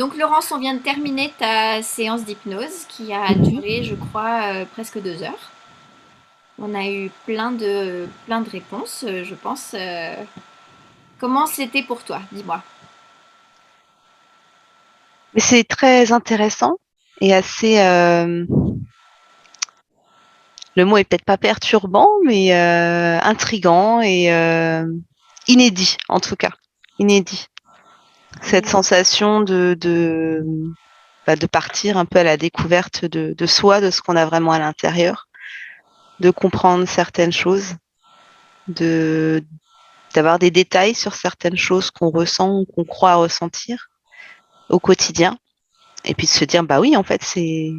Donc Laurence, on vient de terminer ta séance d'hypnose qui a duré, je crois, presque 2 heures. On a eu plein de réponses, je pense. Comment c'était pour toi? Dis-moi. Mais c'est très intéressant et assez. Le mot est peut-être pas perturbant, mais intrigant et inédit, en tout cas. Inédit. Cette Ouais. sensation de partir un peu à la découverte de soi, de ce qu'on a vraiment à l'intérieur, de comprendre certaines choses, de d'avoir des détails sur certaines choses qu'on ressent ou qu'on croit ressentir au quotidien. Et puis de se dire, bah oui, en fait, c'est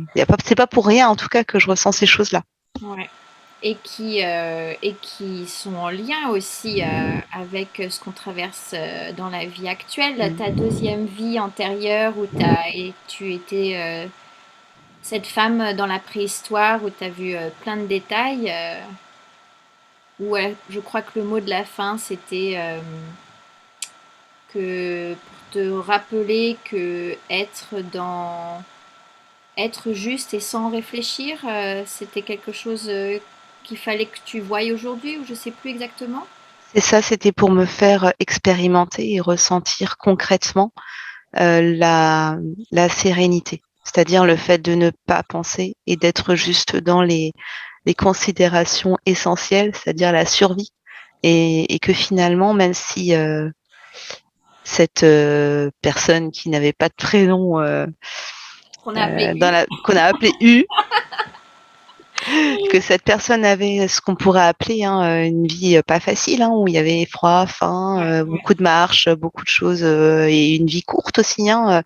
pas pour rien, en tout cas, que je ressens ces choses-là. Ouais. Et qui sont en lien aussi avec ce qu'on traverse dans la vie actuelle. Ta Mm. deuxième vie antérieure où tu étais cette femme dans la préhistoire où tu as vu plein de détails. Ouais, je crois que le mot de la fin, c'était que pour te rappeler que être juste et sans réfléchir, c'était quelque chose qu'il fallait que tu voyes aujourd'hui, ou je sais plus exactement. Et ça, c'était pour me faire expérimenter et ressentir concrètement la, la sérénité, c'est-à-dire le fait de ne pas penser et d'être juste dans les considérations essentielles, c'est-à-dire la survie, et que finalement, même si cette personne qui n'avait pas de prénom Qu'on a appelé U. qu'on a appelée U, que cette personne avait ce qu'on pourrait appeler une vie pas facile, où il y avait froid, faim, Ouais, ouais. beaucoup de marches, beaucoup de choses, et une vie courte aussi, Mm.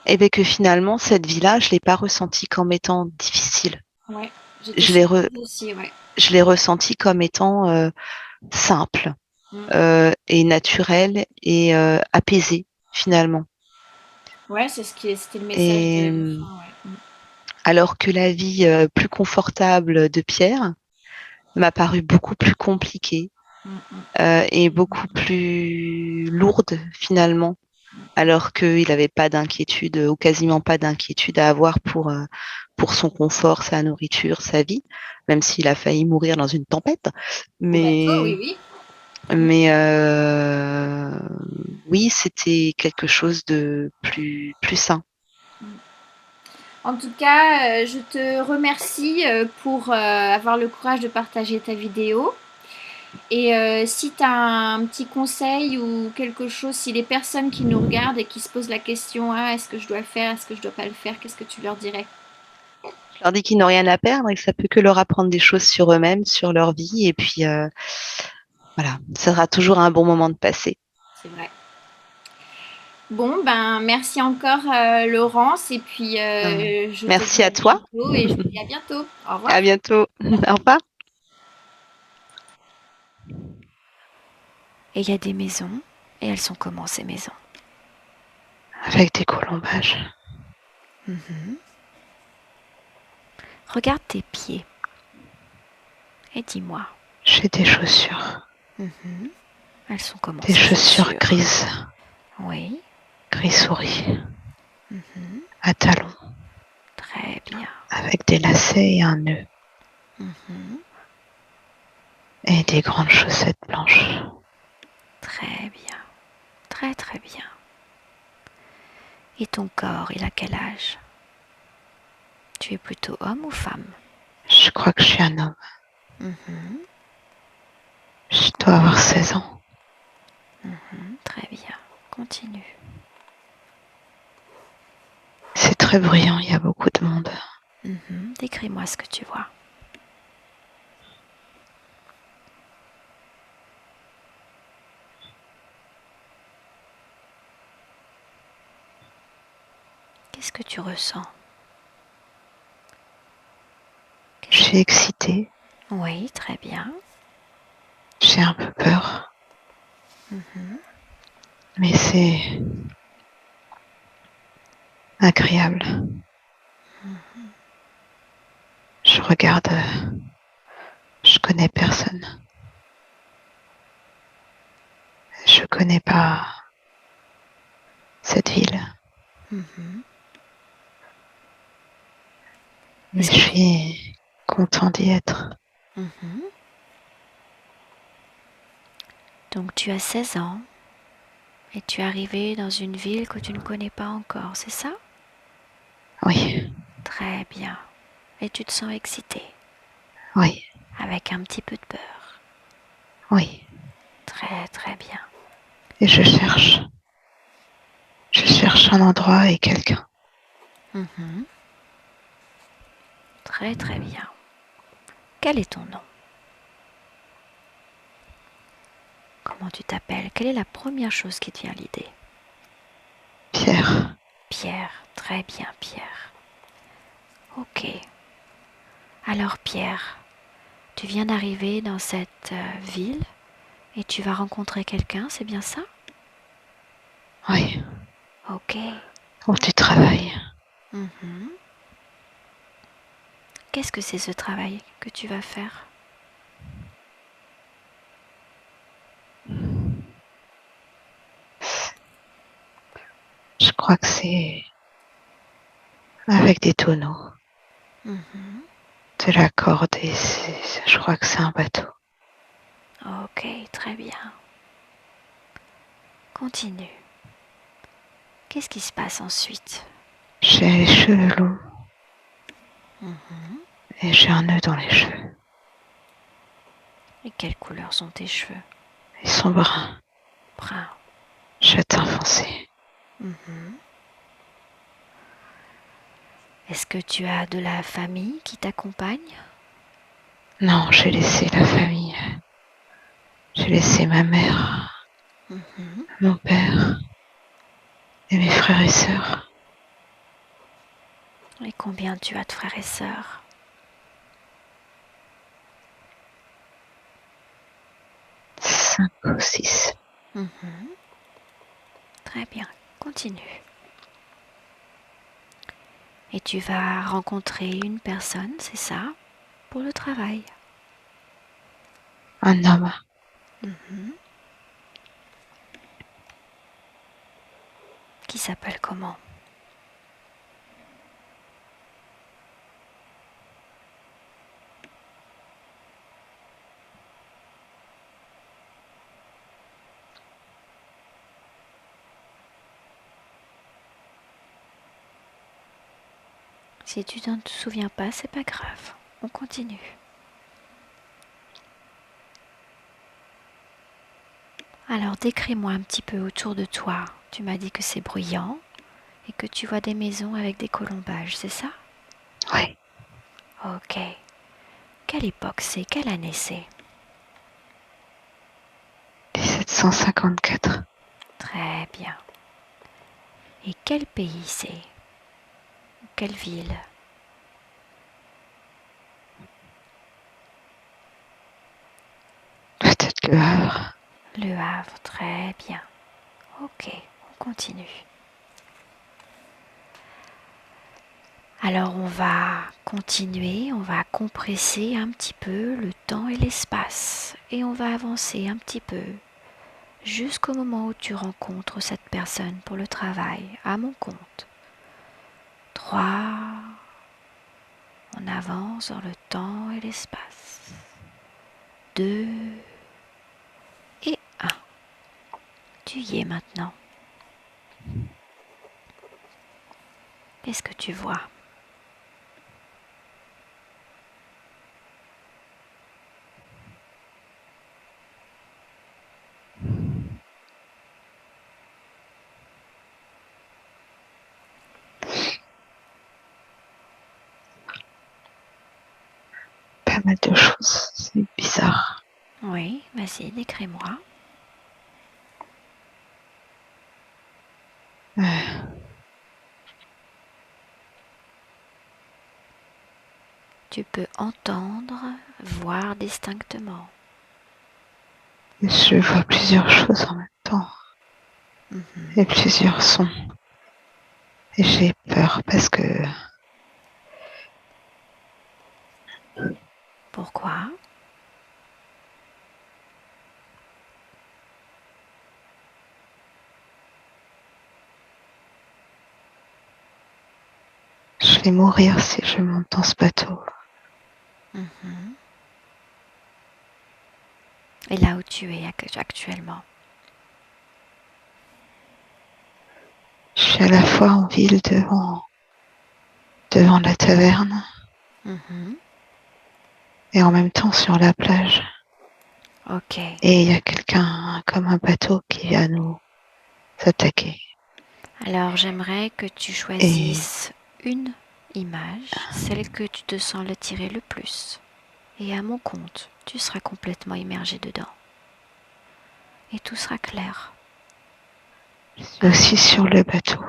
et bien que finalement, cette vie-là, je ne l'ai pas ressentie comme étant difficile. Ouais, j'étais Je l'ai surprise aussi, ouais. je l'ai ressentie comme étant simple Mm. et naturelle et apaisée, finalement. Ouais, c'était le message Et de fin, ouais. alors que la vie plus confortable de Pierre m'a paru beaucoup plus compliquée Mm, mm, et beaucoup plus lourde finalement, alors qu'il n'avait pas d'inquiétude ou quasiment pas d'inquiétude à avoir pour son confort, sa nourriture, sa vie, même s'il a failli mourir dans une tempête. Au bateau, Mais, oui, oui. mais oui, c'était quelque chose de plus sain. En tout cas, je te remercie pour avoir le courage de partager ta vidéo. Et si tu as un petit conseil ou quelque chose, si les personnes qui nous regardent et qui se posent la question, ah, est-ce que je dois le faire, est-ce que je dois pas le faire, qu'est-ce que tu leur dirais? Je leur dis qu'ils n'ont rien à perdre et que ça peut que leur apprendre des choses sur eux-mêmes, sur leur vie. Et puis, voilà, ça sera toujours un bon moment de passer. C'est vrai. Bon, ben merci encore Laurence, et puis je te dis Merci à à toi. bientôt et je te dis à bientôt. Au revoir. À bientôt. Au revoir. Et il y a des maisons, et elles sont comment ces maisons? Avec des colombages. Mhm. Regarde tes pieds et dis-moi. J'ai des chaussures. Mhm. Elles sont comment Des ces chaussures chaussures? grises. Oui. Gris souris. Mhm. À talons. Très bien. Avec des lacets et un nœud. Mhm. Et des grandes chaussettes blanches. Très bien. Très très bien. Et ton corps, il a quel âge? Tu es plutôt homme ou femme? Je crois que je suis un homme. Mhm. Je dois avoir 16 ans. Mhm. Très bien. Continue. C'est très bruyant, il y a beaucoup de monde. Mhm. Décris-moi ce que tu vois. Qu'est-ce que tu ressens? Je Qu'est-ce que... suis excitée. Oui, très bien. J'ai un peu peur. Mhm. Mais c'est agréable. Je regarde, je connais personne. Je connais pas cette ville. Mhm. Mais Est-ce je que... suis content d'y être. Mhm. Donc tu as 16 ans et tu es arrivé dans une ville que tu ne connais pas encore, c'est ça? Oui, Très bien. Et tu te sens excité, oui, avec un petit peu de peur. oui. Très très bien. Et je cherche un endroit et quelqu'un. Mhm. Très très bien. Quel est ton nom? Comment tu t'appelles? Quelle est la première chose qui te vient à l'idée? Pierre, Pierre. Très bien, Pierre. Ok. Alors Pierre, tu viens d'arriver dans cette ville et tu vas rencontrer quelqu'un, c'est bien ça? oui. Ok. Où tu travailles. Mhm. Qu'est-ce que c'est ce travail que tu vas faire? Je crois que c'est avec des tonneaux, Mhm. de la corde et je crois que c'est un bateau. Ok, très bien. Continue. Qu'est-ce qui se passe ensuite? J'ai les cheveux longs Mhm. et j'ai un nœud dans les cheveux. Et quelle couleur sont tes cheveux? Ils sont bruns, Brun. châtain foncé. Mhm. Est-ce que tu as de la famille qui t'accompagne? Non, j'ai laissé la famille. J'ai laissé ma mère, Mhm. mon père et mes frères et sœurs. Et combien tu as de frères et sœurs? 5 ou 6. Mhm. Très bien, continue. Et tu vas rencontrer une personne, c'est ça, pour le travail. Un homme. Mhm. Qui s'appelle comment? Si tu ne te souviens pas, c'est pas grave. On continue. Alors décris-moi un petit peu autour de toi. Tu m'as dit que c'est bruyant et que tu vois des maisons avec des colombages, c'est ça? Oui, Ok. Quelle époque c'est? Quelle année c'est? 1754. Très bien. Et quel pays c'est? Quelle ville? Peut-être Le Havre. Le Havre, très bien. Ok, on continue. Alors on va continuer, on va compresser un petit peu le temps et l'espace et on va avancer un petit peu jusqu'au moment où tu rencontres cette personne pour le travail à mon compte. 3, on avance dans le temps et l'espace. 2 et 1. Tu y es maintenant. Qu'est-ce que tu vois? Pas mal de choses. C'est bizarre. Oui, vas-y, décris-moi. Euh, Tu peux entendre, voir distinctement. je vois plusieurs choses en même temps et Mhm. plusieurs sons. Et j'ai peur parce que Pourquoi? Je vais mourir si je monte dans ce bateau. Mhm. Et là où tu es actuellement? Je suis à la fois en ville devant la taverne Mhm. et en même temps sur la plage. Ok. Et il y a quelqu'un comme un bateau qui vient nous attaquer. Alors j'aimerais que tu Et choisisses une image, celle que tu te sens l'attirer le plus. Et à mon compte, tu seras complètement immergé dedans. Et tout sera clair. je suis Un. aussi sur le bateau.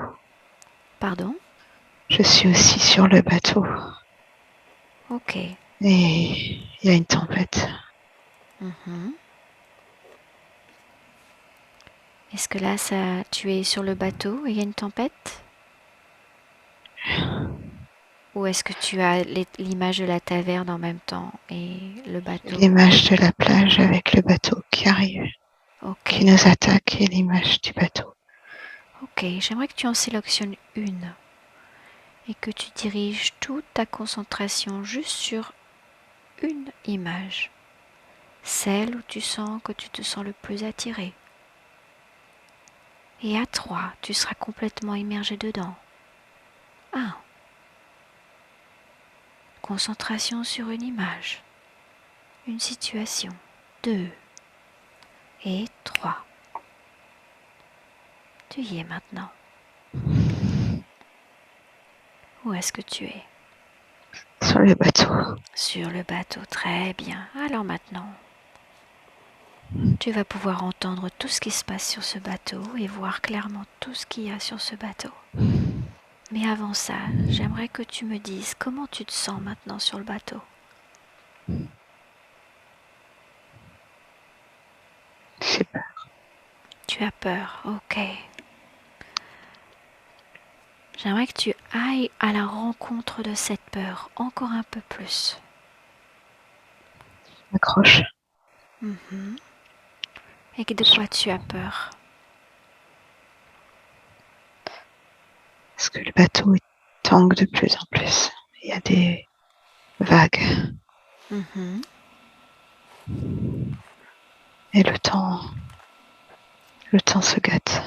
Pardon? Je suis aussi sur le bateau. Ok. Et il y a une tempête. Mhm. Est-ce que là, tu es sur le bateau et il y a une tempête? Ou est-ce que tu as l'image de la taverne en même temps et le J'ai bateau? l'image de la plage avec le bateau qui arrive, Ok. qui nous attaque et l'image du bateau. Ok, j'aimerais que tu en sélectionnes une et que tu diriges toute ta concentration juste sur une image. Celle où tu sens que tu te sens le plus attiré. Et à 3, tu seras complètement immergé dedans. 1. Concentration sur une image, une situation. 2 et 3. Tu y es maintenant. Où est-ce que tu es? Sur le bateau. Sur le bateau, très bien. Alors maintenant, tu vas pouvoir entendre tout ce qui se passe sur ce bateau et voir clairement tout ce qu'il y a sur ce bateau. Mais avant ça, j'aimerais que tu me dises comment tu te sens maintenant sur le bateau. Je sais pas. Tu as peur, ok. J'aimerais que tu ailles à la rencontre de cette peur encore un peu plus. Je m'accroche. Mhm. Et de quoi tu as peur? Parce que le bateau tangue de plus en plus. Il y a des vagues. Mhm. Et le temps se gâte.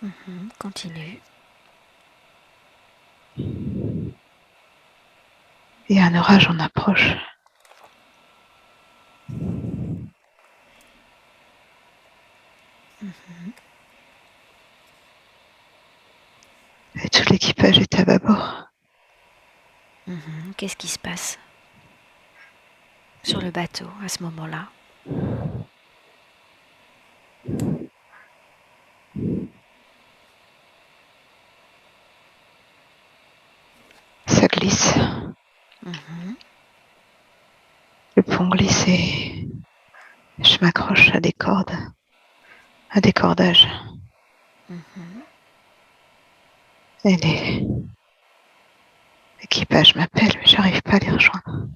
Mhm. Continue. Et un orage en approche. Mhm. Et tout l'équipage est à bâbord. Mhm. Qu'est-ce qui se passe sur le bateau à ce moment-là? Ça glisse. Mhm. Le pont glisse et je m'accroche à des cordes, à des cordages. Mhm. Et l'équipage m'appelle, mais j'arrive pas à les rejoindre.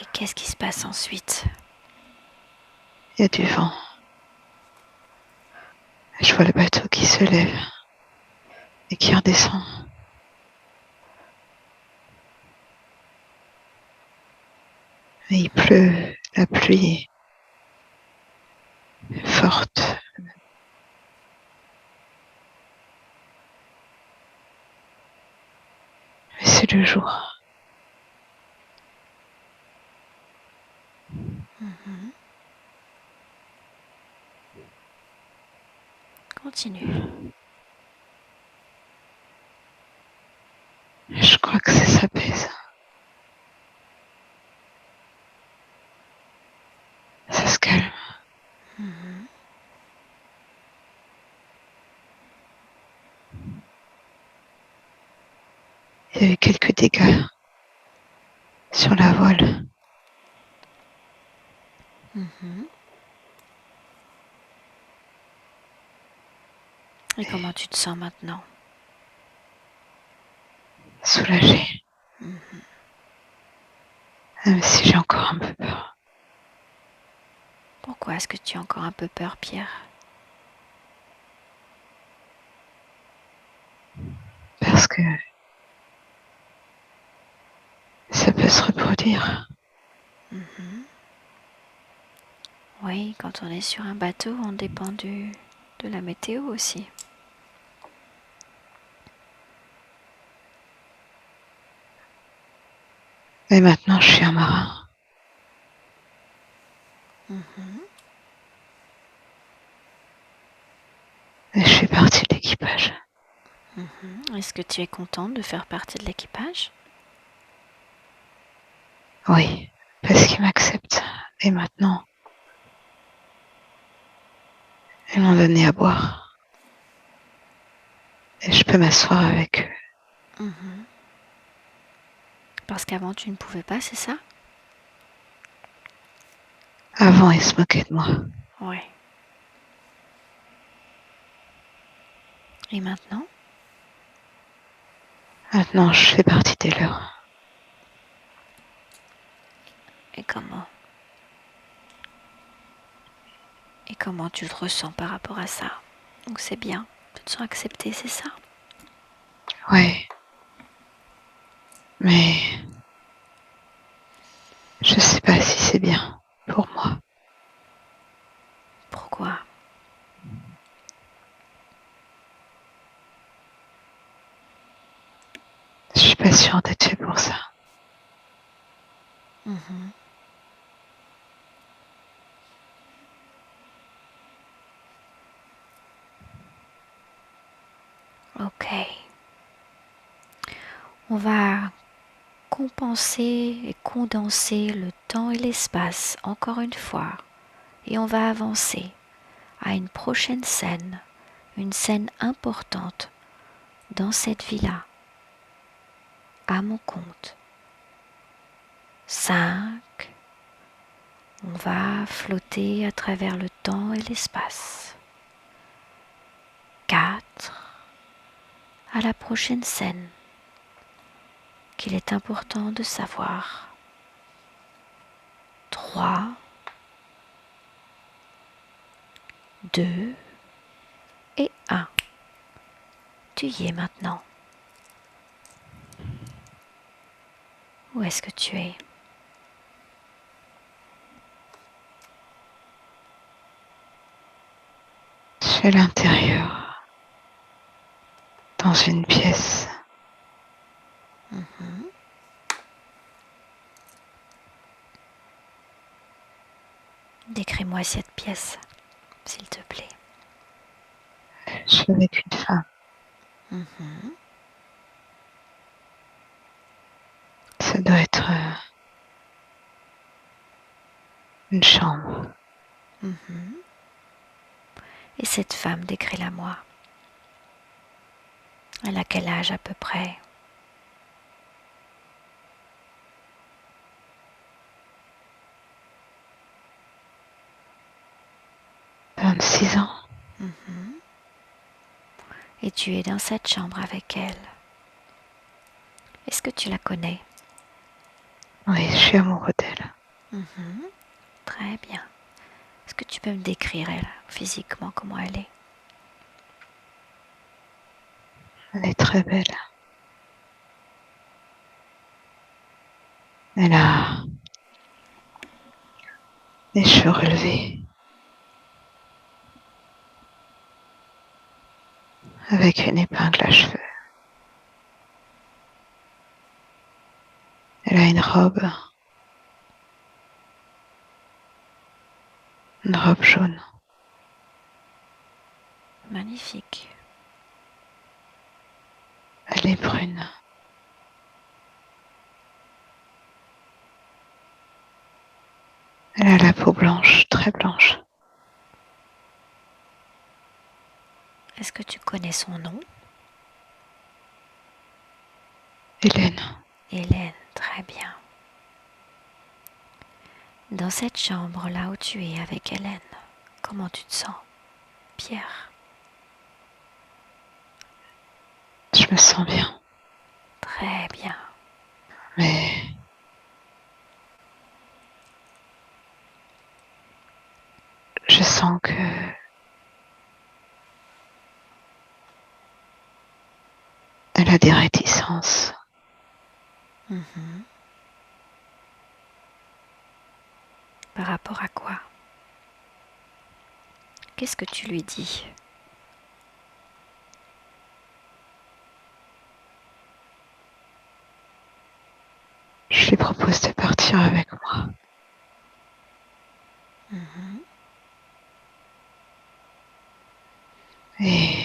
Et qu'est-ce qui se passe ensuite? Il y a du vent. Je vois le bateau qui se lève et qui redescend. Et il pleut, la pluie est forte. Mais c'est le jour. Mhm. Continue. Je crois que ça s'apaise. Ça se calme. Mhm. Il y a eu quelques dégâts sur la voile. Mhm. Et comment tu te sens maintenant? Soulagée. Mhm. Même si j'ai encore un peu peur. Pourquoi est-ce que tu as encore un peu peur, Pierre? parce que ça peut se reproduire. Oui, quand on est sur un bateau, on dépend de la météo aussi. Et maintenant, je suis un marin. Et je fais partie de l'équipage. Est-ce que tu es contente de faire partie de l'équipage? Oui, parce qu'ils m'acceptent. Et maintenant, ils m'ont donné à boire. Et je peux m'asseoir avec eux. Parce qu'avant tu ne pouvais pas, c'est ça? Avant, ils se moquaient de moi. Oui. Et maintenant? Maintenant, je fais partie des leurs. Et comment? Et comment tu te ressens par rapport à ça? Donc c'est bien, tu te sens acceptée, c'est ça? Ouais. Mais je sais pas si c'est bien pour moi. Pourquoi? Je suis pas sûre d'être fait pour ça. Ok. On va compenser et condenser le temps et l'espace encore une fois. Et on va avancer à une prochaine scène, une scène importante dans cette villa, à mon compte. 5. On va flotter à travers le temps et l'espace. 4. À la prochaine scène qu'il est important de savoir. 3. 2. Et 1. Tu y es maintenant. Où est-ce que tu es? Je suis à l'intérieur, dans une pièce. Décris-moi cette pièce, s'il te plaît. Je suis avec une femme. Ça doit être une chambre. Et cette femme, décris-la moi. Elle a quel âge à peu près? 26 ans. Et tu es dans cette chambre avec elle. Est-ce que tu la connais? Oui, je suis amoureux d'elle. Très bien. Est-ce que tu peux me décrire elle, physiquement, comment elle est? Elle est très belle. Elle a les cheveux relevés, avec une épingle à cheveux. Elle a une robe jaune. Magnifique. Elle est brune. Elle a la peau blanche, très blanche. Est-ce que tu connais son nom? Hélène. Hélène, très bien. Dans cette chambre, là où tu es avec Hélène, comment tu te sens, Pierre? Je me sens bien. Très bien. Mais je sens que Elle a des réticences. Mhm. Par rapport à quoi? Qu'est-ce que tu lui dis? Je lui propose de partir avec moi. Mhm. Et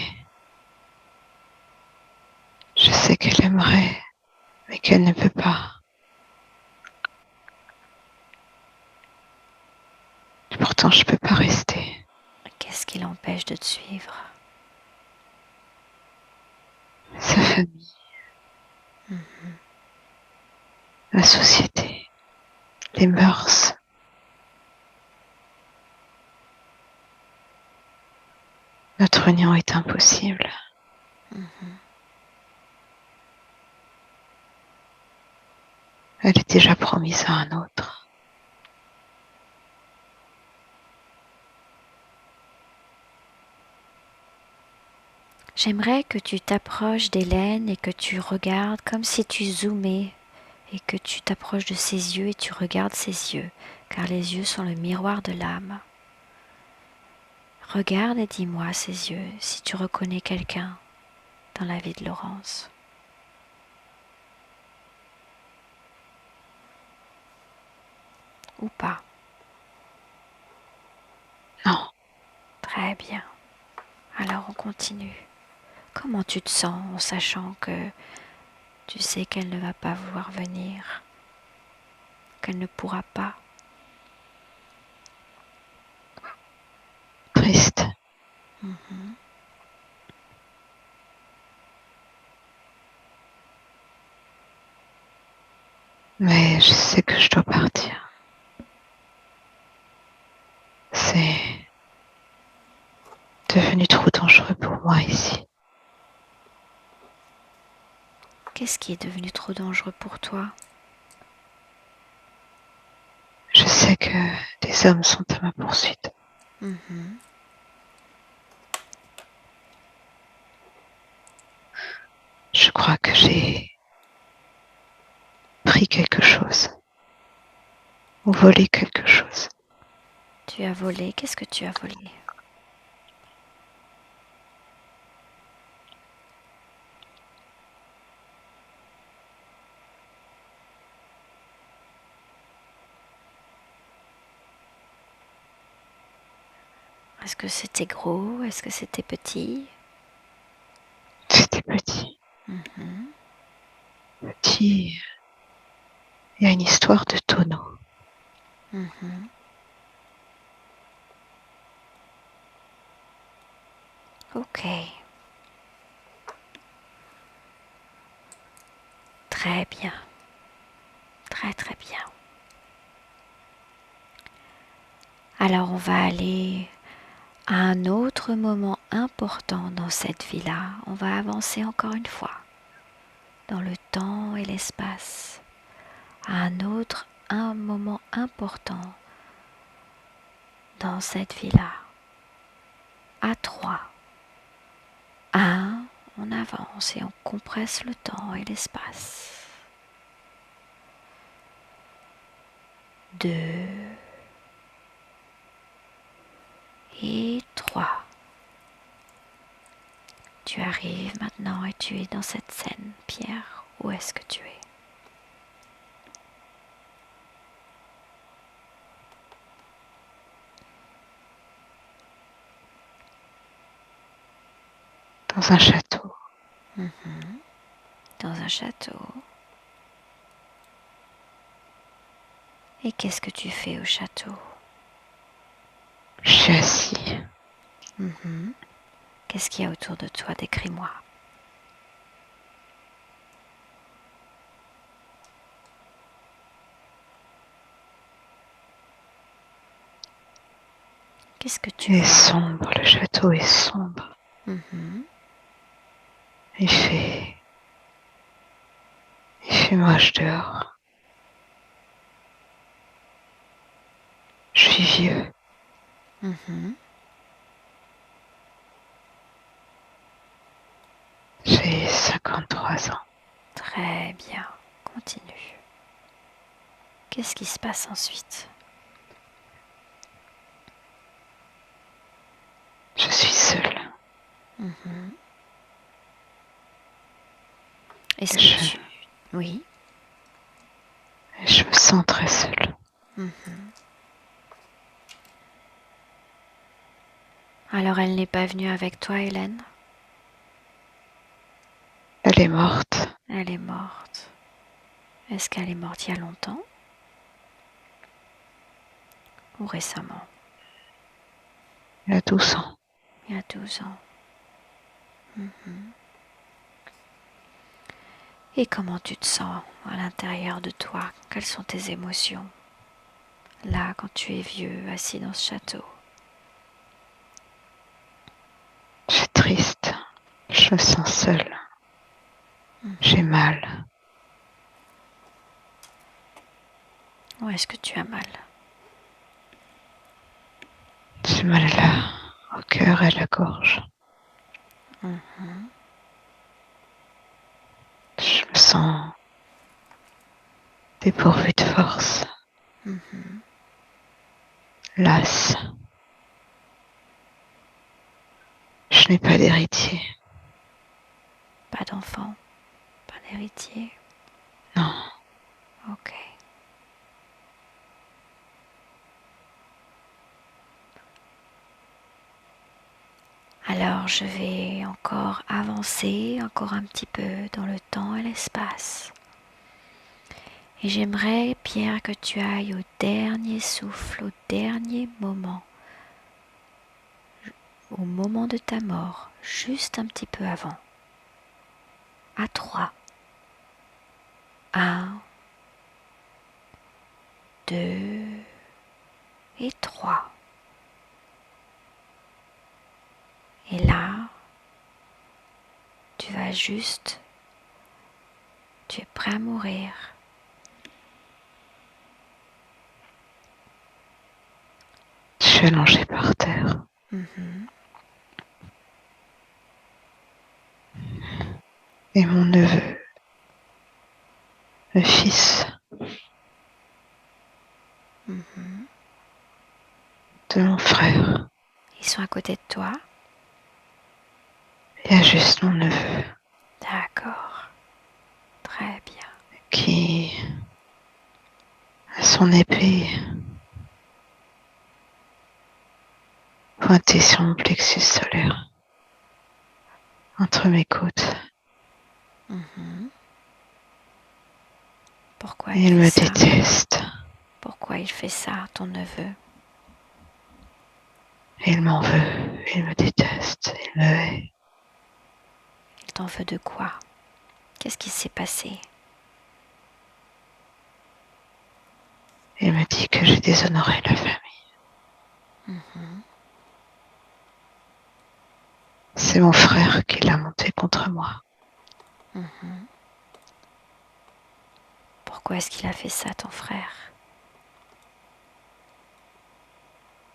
je sais qu'elle aimerait, mais qu'elle ne peut pas. Et pourtant, je peux pas rester. Qu'est-ce qui l'empêche de te suivre? Sa famille, Mhm. la société, les mœurs. Notre union est impossible. Mhm. Elle est déjà promise à un autre. J'aimerais que tu t'approches d'Hélène et que tu regardes comme si tu zoomais et que tu t'approches de ses yeux et tu regardes ses yeux, car les yeux sont le miroir de l'âme. Regarde et dis-moi ses yeux si tu reconnais quelqu'un dans la vie de Laurence. Ou pas. Non, Très bien. Alors on continue. Comment tu te sens en sachant que tu sais qu'elle ne va pas vouloir venir, qu'elle ne pourra pas? triste. Mhm. Mais je sais que je dois partir. C'est devenu trop dangereux pour moi ici. Qu'est-ce qui est devenu trop dangereux pour toi? Je sais que des hommes sont à ma poursuite. Mhm. Je crois que j'ai pris quelque chose ou volé quelque chose. Tu as volé. Qu'est-ce que tu as volé? Est-ce que c'était gros? Est-ce que c'était petit? C'était petit. Mhm. Petit, il y a une histoire de tonneau. Mhm. Ok. Très bien. Très très bien. Alors on va aller à un autre moment important dans cette vie-là. On va avancer encore une fois dans le temps et l'espace. À un moment important dans cette vie-là. À 3. 1, on avance et on compresse le temps et l'espace. 2 et 3. Tu arrives maintenant et tu es dans cette scène. Pierre, où est-ce que tu es? Dans un château. Mhm. Dans un château. Et qu'est-ce que tu fais au château? Je suis assis. Mhm. Qu'est-ce qu'il y a autour de toi? Décris-moi. Qu'est-ce que tu Il est vois? sombre, le château est sombre. Mhm. Il fait moche dehors. Je suis vieux. Mhm. J'ai 53, présent. Très bien. Continue. Qu'est-ce qui se passe ensuite? Je suis seule. Est-ce Je- que tu... Oui. Et je me sens très seule. Alors elle n'est pas venue avec toi, Hélène? Elle est morte. Elle est morte. Est-ce qu'elle est morte il y a longtemps? Ou récemment? Il y a 12 ans. Il y a 12 ans. Et comment tu te sens à l'intérieur de toi? Quelles sont tes émotions? Là, quand tu es vieux, assis dans ce château. Je suis triste. Je me sens seule. J'ai mal. Où est-ce que tu as mal? J'ai mal au cœur et à la gorge. Je me sens dépourvue de force. Lasse. Je n'ai pas d'héritier. Pas d'enfant? Pas d'héritier? Non. Ok. Alors je vais encore avancer, encore un petit peu dans le temps et l'espace. Et j'aimerais, Pierre, que tu ailles au dernier souffle, au dernier moment, au moment de ta mort, juste un petit peu avant. À 3. 1, 2 et 3. Et là, tu vas juste, tu es prêt à mourir. Je suis allongée par terre. Et mon neveu, le fils de mon frère, Ils sont à côté de toi. il y a juste mon neveu D'accord. Très bien. qui a son épée pointée sur mon plexus solaire, entre mes côtes. Pourquoi Et il il fait me ça? déteste. Pourquoi il fait ça, ton neveu? Il m'en veut. Il me déteste. Il me hait. Il t'en veut de quoi? Qu'est-ce qui s'est passé? Il me dit que j'ai déshonoré la famille. C'est mon frère qui l'a monté contre moi. Pourquoi est-ce qu'il a fait ça, ton frère?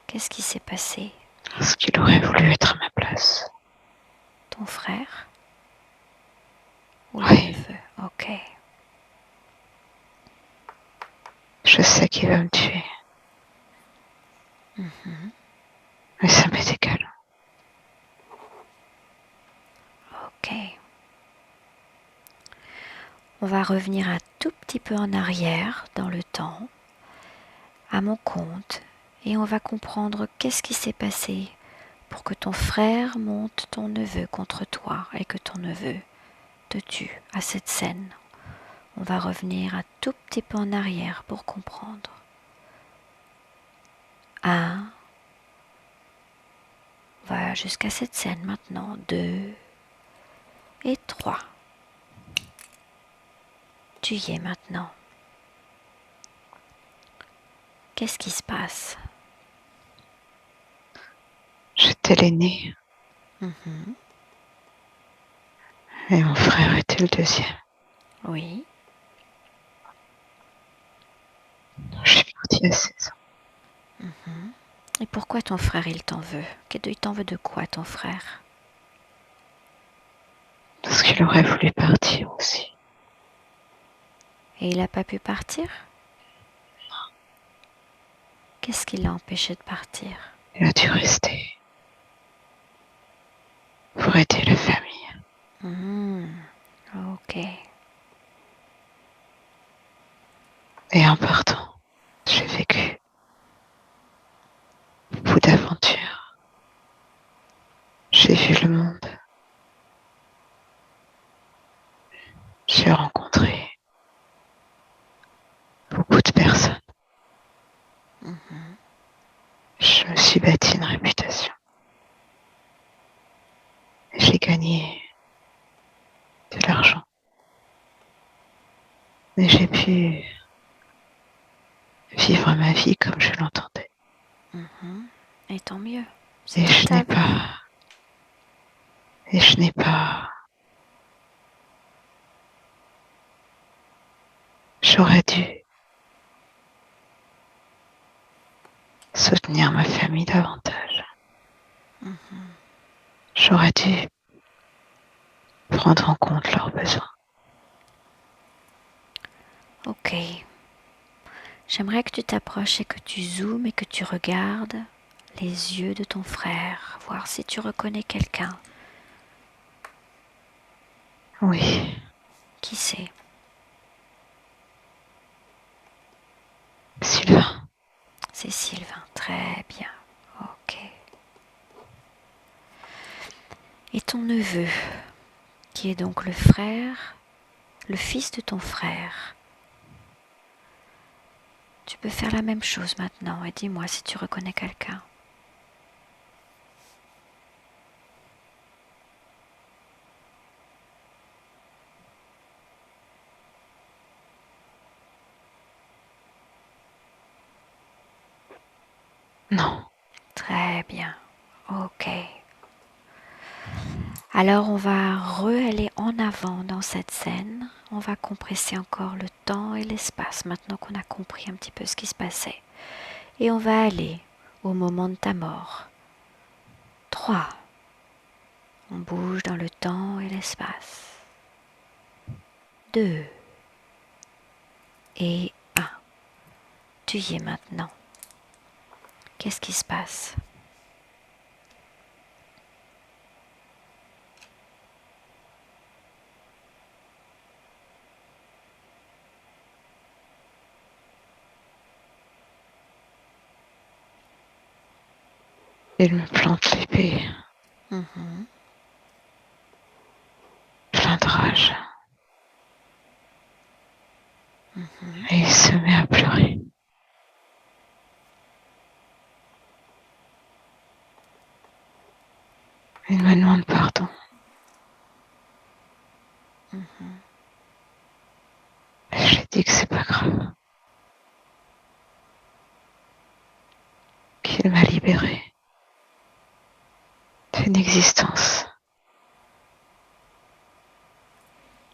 Qu'est-ce qui s'est passé? Parce qu'il aurait voulu être à ma place. Ton frère? Ou le Oui. neveu? Ok. Je sais qu'il va me tuer. Mais ça m'est égal. Ok. On va revenir un tout petit peu en arrière dans le temps, à mon compte, et on va comprendre qu'est-ce qui s'est passé pour que ton frère monte ton neveu contre toi et que ton neveu te tue à cette scène. On va revenir un tout petit peu en arrière pour comprendre. 1, on va jusqu'à cette scène maintenant. 2 et 3. Tu y es maintenant. Qu'est-ce qui se passe? J'étais l'aîné. Et mon frère était le deuxième. Oui. Je suis partie à 16 ans. Et pourquoi ton frère il t'en veut? Il t'en veut de quoi, ton frère? Parce qu'il qu'il aurait voulu partir aussi. Et il n'a pas pu partir? Qu'est-ce qui l'a empêché de partir? Il a dû rester pour aider la famille. Ok. Et en partant, j'ai vécu beaucoup d'aventures. J'ai vu le monde. J'ai rencontré beaucoup de personnes. Je me suis bâti une réputation. Et j'ai gagné de l'argent. Mais j'ai pu vivre ma vie comme je l'entendais. Et tant mieux. Et C'était ta vie. je n'ai pas. J'aurais dû soutenir ma famille davantage. J'aurais dû prendre en compte leurs besoins. Ok. J'aimerais que tu t'approches et que tu zoomes et que tu regardes les yeux de ton frère, voir si tu reconnais quelqu'un. Oui, Qui c'est? Sylvain. C'est Sylvain. Très bien. Ok. Et ton neveu, qui est donc le frère, le fils de ton frère. Tu peux faire la même chose maintenant et dis-moi si tu reconnais quelqu'un. Non. Très bien. Ok. Alors on va aller en avant dans cette scène. On va compresser encore le temps et l'espace maintenant qu'on a compris un petit peu ce qui se passait. Et on va aller au moment de ta mort. 3. On bouge dans le temps et l'espace. 2. Et 1. Tu y es maintenant. Qu'est-ce qui se passe? Il me plante l'épée. Plein de rage. Et il se met à pleurer. Il me demande pardon. Et je lui dis que c'est pas grave. Qu'il m'a libérée d'une existence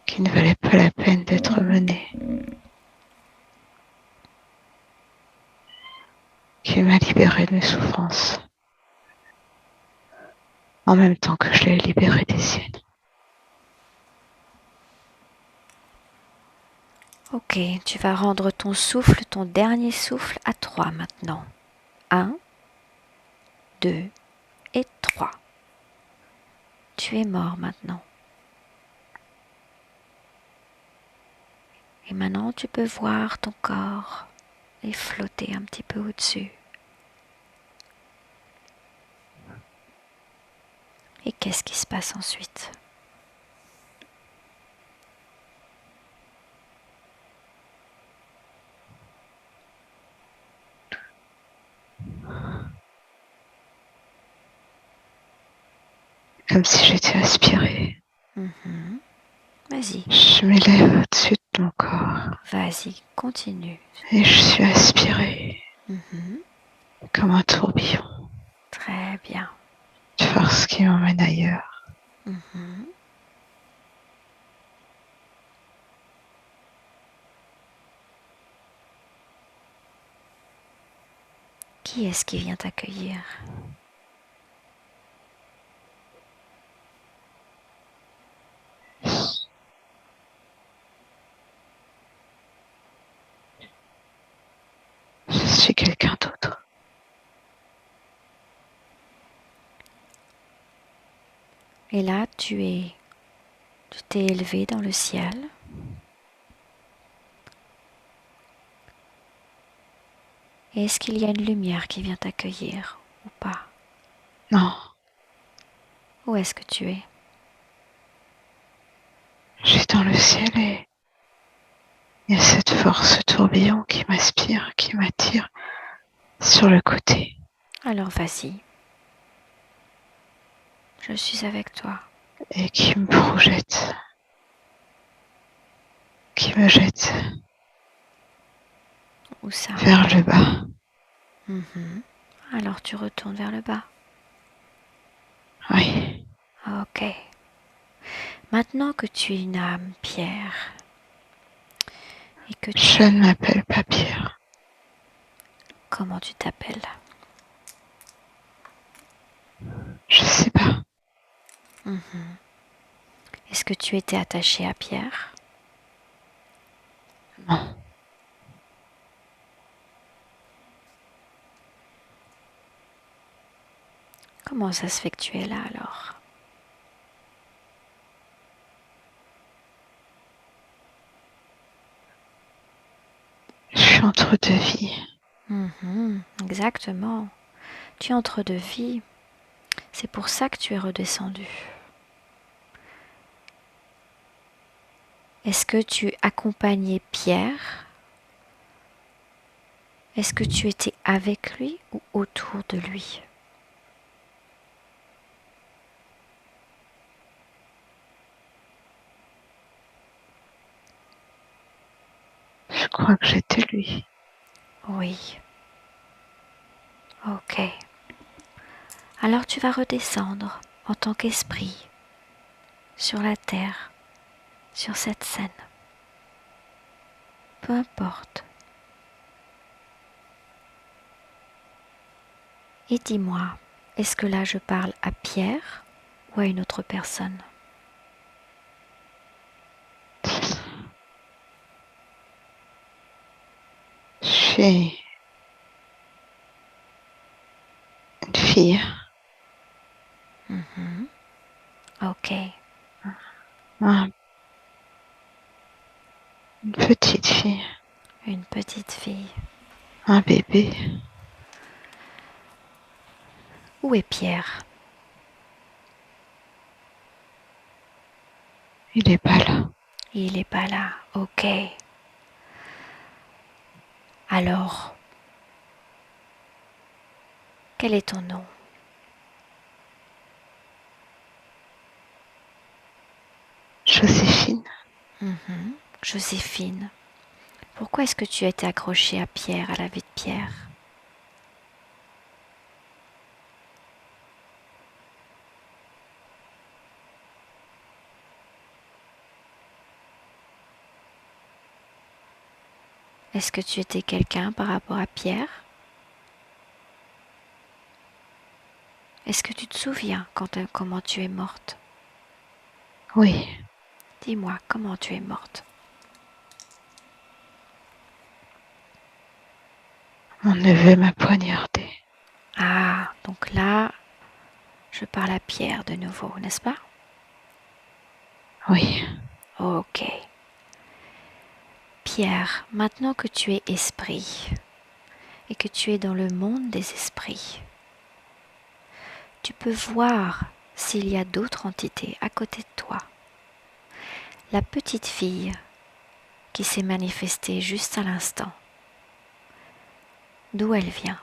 qui ne valait pas la peine d'être menée. Qu'il m'a libérée de mes souffrances. En même temps que je l'ai libérée des siennes. Ok, tu vas rendre ton souffle, ton dernier souffle à 3 maintenant. 1, 2 et 3. Tu es mort maintenant. Et maintenant tu peux voir ton corps et flotter un petit peu au-dessus. Et qu'est-ce qui se passe ensuite? Comme si j'étais aspirée. Vas-y, Je m'élève au-dessus de mon corps. vas-y, continue. Et je suis aspirée. Comme un tourbillon. Très bien. De force qui m'emmène ailleurs. Qui est-ce qui vient t'accueillir? Et là, tu t'es élevé dans le ciel. Et est-ce qu'il y a une lumière qui vient t'accueillir ou pas? Non, Où est-ce que tu es? je suis dans le ciel et il y a cette force, ce tourbillon qui m'aspire, qui m'attire sur le côté Alors vas-y. Je suis avec toi. et qui me projette, qui me jette Où ça? vers le bas. Mhm. Alors tu retournes vers le bas. Oui, Ok. Maintenant que tu es une âme, Pierre, et que je tu... ne m'appelle pas Pierre. Comment tu t'appelles? Je sais pas. Mhm. Est-ce que tu étais attaché à Pierre? Non, Comment ça se fait que tu es là alors? je suis entre deux vies. Mhm. Exactement. Tu es entre deux vies. C'est pour ça que tu es redescendu. Est-ce que tu accompagnais Pierre? Est-ce que tu étais avec lui ou autour de lui? Je crois que j'étais lui. Oui. Ok. Alors tu vas redescendre en tant qu'esprit sur la terre, sur cette scène. Peu importe. Et dis-moi, est-ce que là je parle à Pierre ou à une autre personne? Je suis une fille, Mhm. Ok. un- une petite fille, Une petite fille. un bébé. Où est Pierre? Il est pas là. Il n'est pas là. Ok. Alors, quel est ton nom? Joséphine, Mhm. Joséphine. Pourquoi est-ce que tu as été accrochée à Pierre, à la vie de Pierre? Est-ce que tu étais quelqu'un par rapport à Pierre? Est-ce que tu te souviens comment tu es morte? oui, Dis-moi comment tu es morte. mon neveu m'a poignardé. Ah, donc là, je parle à Pierre de nouveau, n'est-ce pas? Oui, Ok. Pierre, maintenant que tu es esprit et que tu es dans le monde des esprits, tu peux voir s'il y a d'autres entités à côté de toi. La petite fille qui s'est manifestée juste à l'instant, d'où elle vient?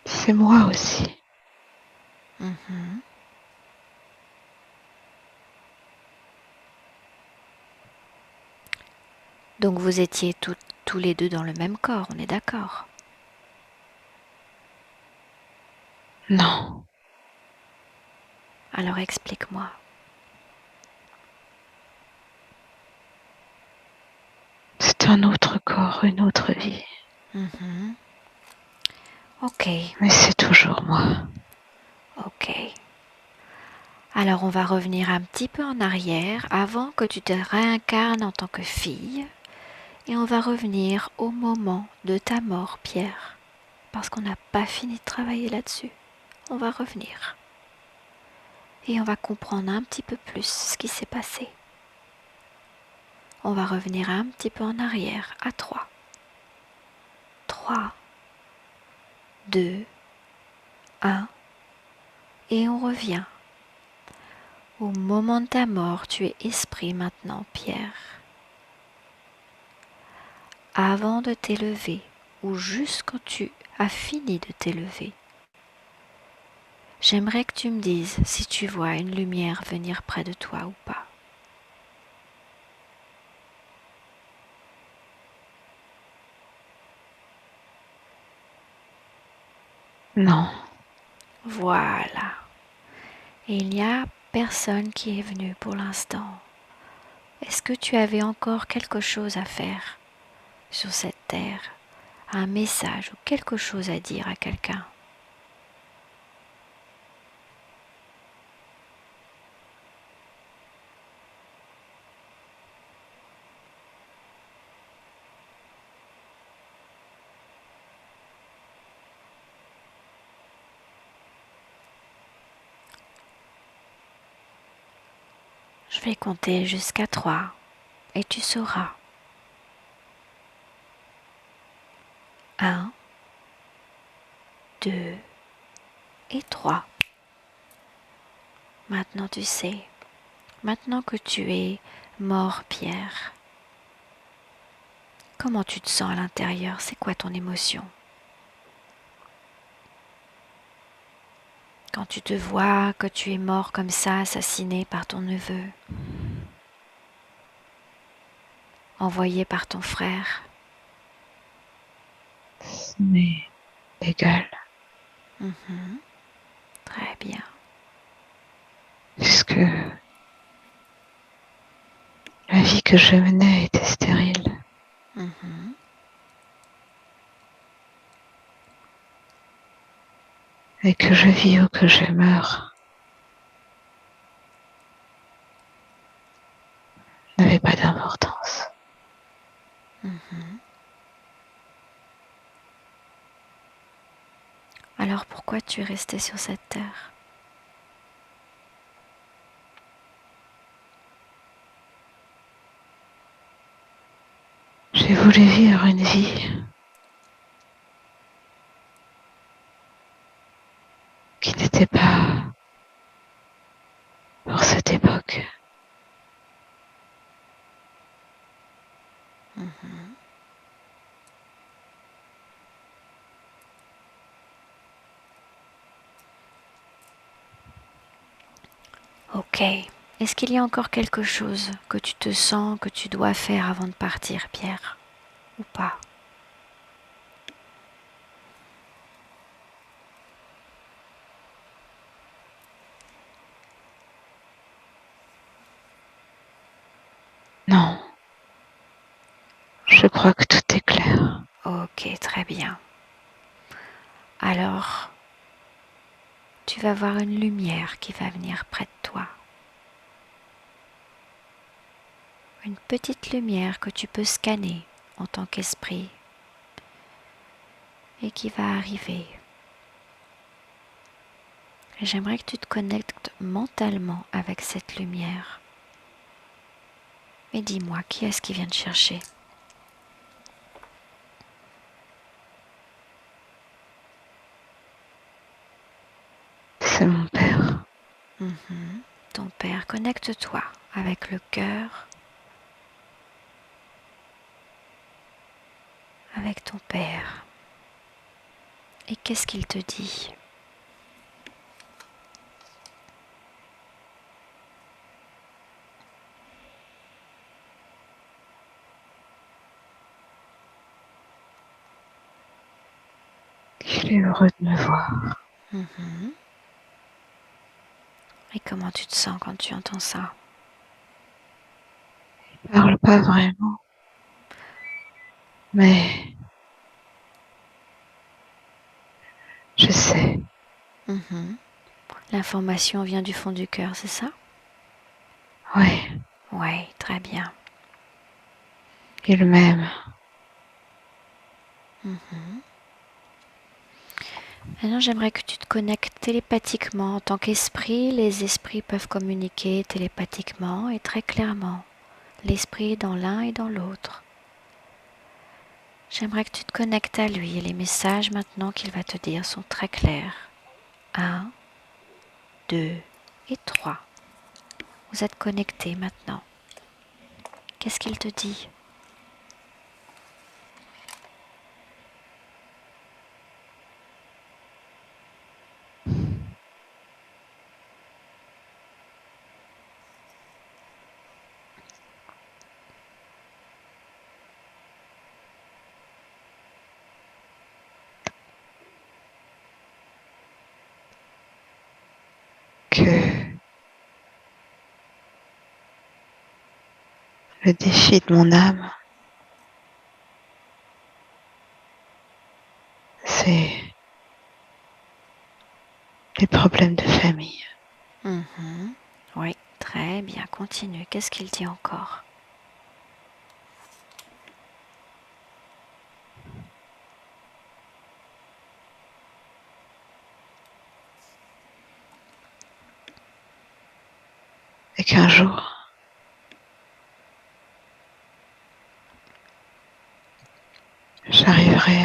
c'est moi aussi. Mhm. Donc vous étiez tous les deux dans le même corps, on est d'accord? Non, Alors explique-moi. c'est un autre corps, une autre vie. Mhm. Ok, Mais c'est toujours moi. ok. Alors on va revenir un petit peu en arrière avant que tu te réincarnes en tant que fille et on va revenir au moment de ta mort, Pierre. parce qu'on n'a pas fini de travailler là-dessus. On va revenir. Et on va comprendre un petit peu plus ce qui s'est passé. On va revenir un petit peu en arrière à 3. 3, 2, 1. Et on revient. Au moment de ta mort, tu es esprit maintenant, Pierre. Avant de t'élever, ou juste quand tu as fini de t'élever, j'aimerais que tu me dises si tu vois une lumière venir près de toi ou pas. Non. Voilà. Et il n'y a personne qui est venu pour l'instant. Est-ce que tu avais encore quelque chose à faire sur cette terre? Un message ou quelque chose à dire à quelqu'un? Je vais compter jusqu'à 3 et tu sauras. 1, 2 et 3. Maintenant tu sais. Maintenant que tu es mort, Pierre, comment tu te sens à l'intérieur? C'est quoi ton émotion? Quand tu te vois que tu es mort comme ça, assassiné par ton neveu, envoyé par ton frère. Ce n'est égal. Très bien. Puisque la vie que je menais était stérile. Et que je vis ou que je meurs n'avait pas d'importance. Alors pourquoi tu es resté sur cette terre? J'ai voulu vivre une vie qui n'était pas pour cette époque. Ok. Est-ce qu'il y a encore quelque chose que tu te sens que tu dois faire avant de partir, Pierre? Ou pas? Non, je crois que tout est clair. Ok, très bien. Alors, tu vas voir une lumière qui va venir près de toi. Une petite lumière que tu peux scanner en tant qu'esprit et qui va arriver. Et j'aimerais que tu te connectes mentalement avec cette lumière. Mais dis-moi, qui est-ce qui vient te chercher? C'est mon père. Ton père, connecte-toi avec le cœur, avec ton père. Et qu'est-ce qu'il te dit? Il est heureux de me voir. Et comment tu te sens quand tu entends ça? Il parle pas vraiment, mais je sais. L'information vient du fond du cœur, c'est ça? Ouais, Oui, très bien. il m'aime. Maintenant, j'aimerais que tu te connectes télépathiquement. En tant qu'esprit, les esprits peuvent communiquer télépathiquement et très clairement. L'esprit est dans l'un et dans l'autre. J'aimerais que tu te connectes à lui et les messages maintenant qu'il va te dire sont très clairs. 1, 2 et 3. Vous êtes connectés maintenant. Qu'est-ce qu'il te dit ? Que le défi de mon âme, c'est les problèmes de famille. Oui, très bien, continue. Qu'est-ce qu'il dit encore ? Et qu'un jour, j'arriverai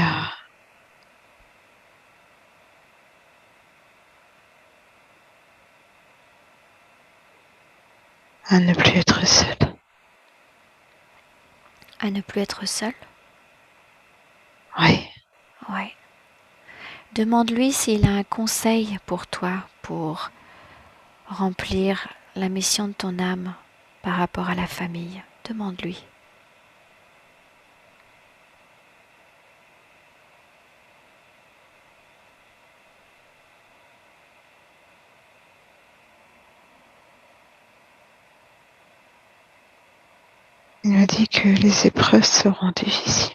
à ne plus être seule. À ne plus être seul ? Oui, Oui. Demande-lui s'il a un conseil pour toi, pour remplir la mission de ton âme par rapport à la famille. Demande-lui. il me dit que les épreuves seront difficiles.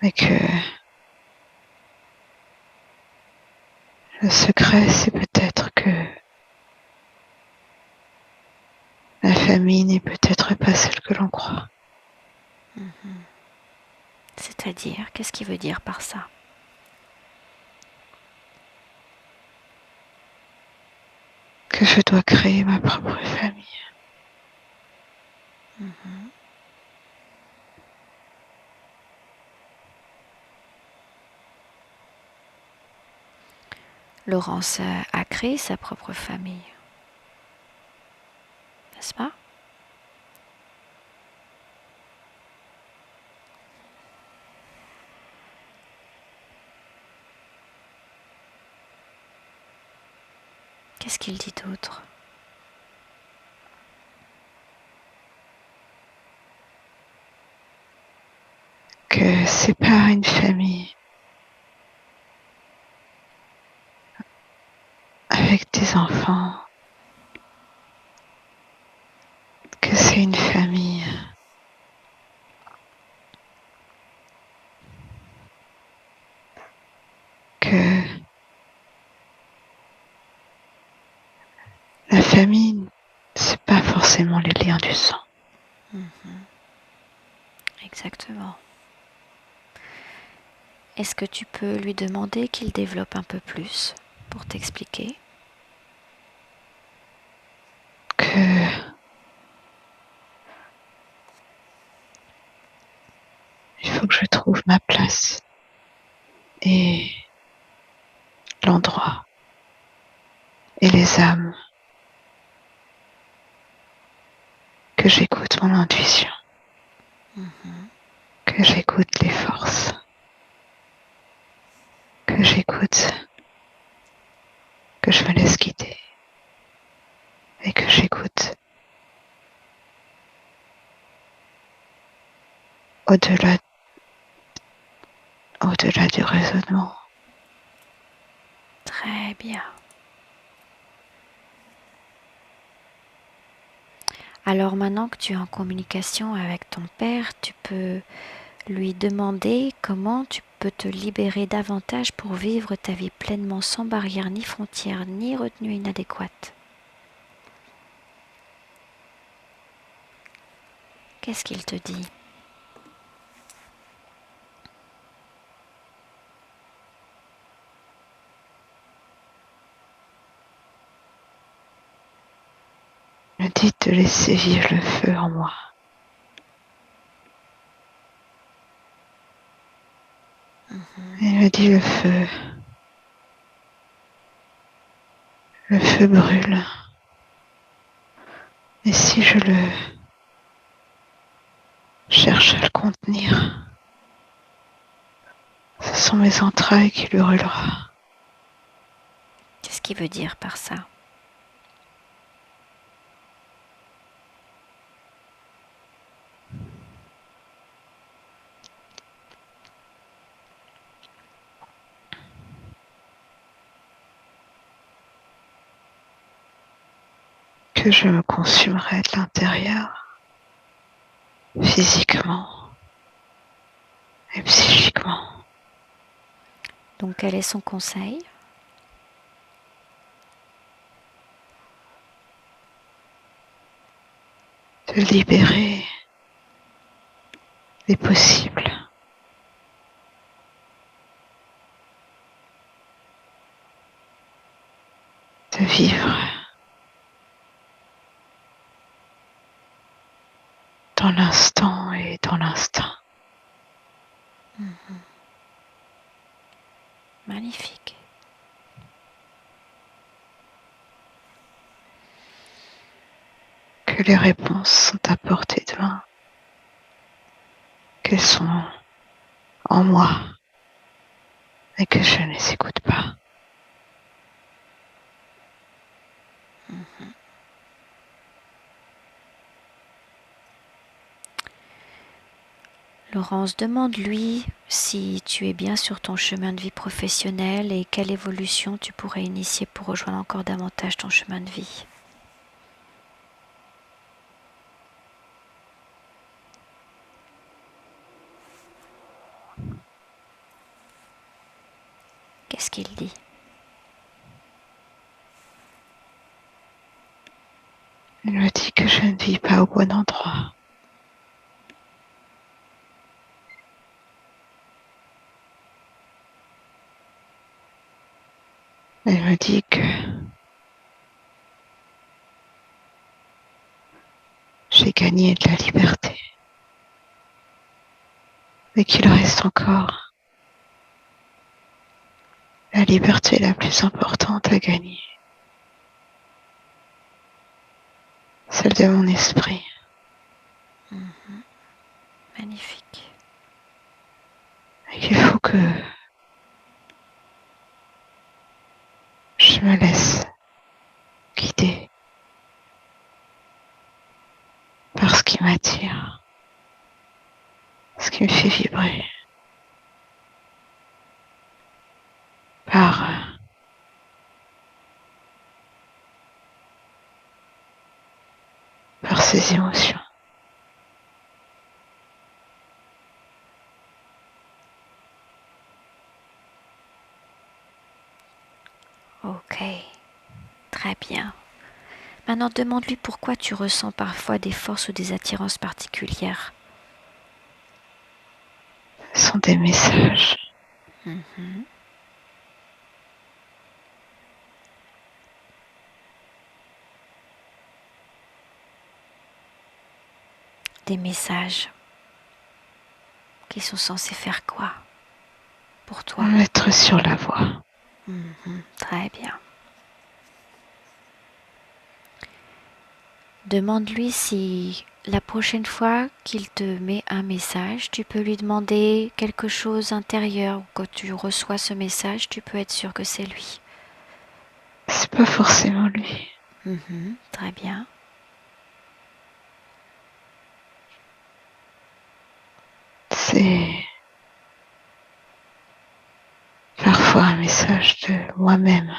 Mais que le secret, c'est peut-être que la famille n'est peut-être pas celle que l'on croit. C'est-à-dire, qu'est-ce qu'il veut dire par ça ? Que je dois créer ma propre famille. Laurence a créé sa propre famille, n'est-ce pas ? Qu'est-ce qu'il dit d'autre ? Que c'est pas une famille avec des enfants. Que c'est une famille que la famille, c'est pas forcément les liens du sang. Exactement. Est-ce que tu peux lui demander qu'il développe un peu plus pour t'expliquer ? Que il faut que je trouve ma place et l'endroit et les âmes. Que j'écoute mon intuition. Que j'écoute les forces. Que j'écoute, que je me laisse guider. Et que j'écoute au-delà, au-delà du raisonnement. Très bien. Alors maintenant que tu es en communication avec ton père, tu peux lui demander comment tu peux te libérer davantage pour vivre ta vie pleinement sans barrière ni frontières ni retenue inadéquate. Qu'est-ce qu'il te dit ? Il me dit de laisser vivre le feu en moi. Il me dit le feu brûle. Et si je le cherche à le contenir, ce sont mes entrailles qui le brûlera. Qu'est-ce qu'il veut dire par ça? Que je me consumerai de l'intérieur, physiquement et psychiquement. Donc quel est son conseil? De libérer les possibles. De vivre dans l'instant et dans l'instinct. Magnifique. Que les réponses sont à portée de main. Qu'elles sont en moi et que je ne les écoute pas. Laurence, demande-lui si tu es bien sur ton chemin de vie professionnel et quelle évolution tu pourrais initier pour rejoindre encore davantage ton chemin de vie. Qu'est-ce qu'il dit? Il me dit que je ne vis pas au bon endroit. Il me dit que j'ai gagné de la liberté, mais qu'il reste encore la liberté la plus importante à gagner, celle de mon esprit. Magnifique. Et qu'il faut que je me laisse guider par ce qui m'attire, ce qui me fait vibrer, par ces émotions. Ok, très bien. Maintenant, demande-lui pourquoi tu ressens parfois des forces ou des attirances particulières. Ce sont des messages. Des messages qui sont censés faire quoi pour toi? Me mettre sur la voie. Très bien. Demande-lui si la prochaine fois qu'il te met un message, tu peux lui demander quelque chose intérieur. Quand tu reçois ce message, tu peux être sûr que c'est lui. C'est pas forcément lui. Très bien. C'est parfois un message de moi-même.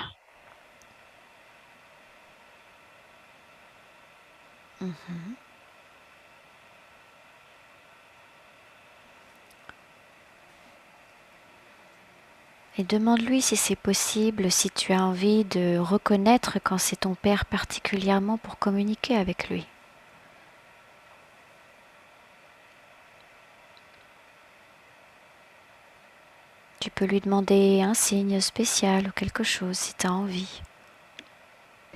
Et demande-lui si c'est possible, si tu as envie de reconnaître quand c'est ton père particulièrement pour communiquer avec lui. Tu peux lui demander un signe spécial ou quelque chose si tu as envie.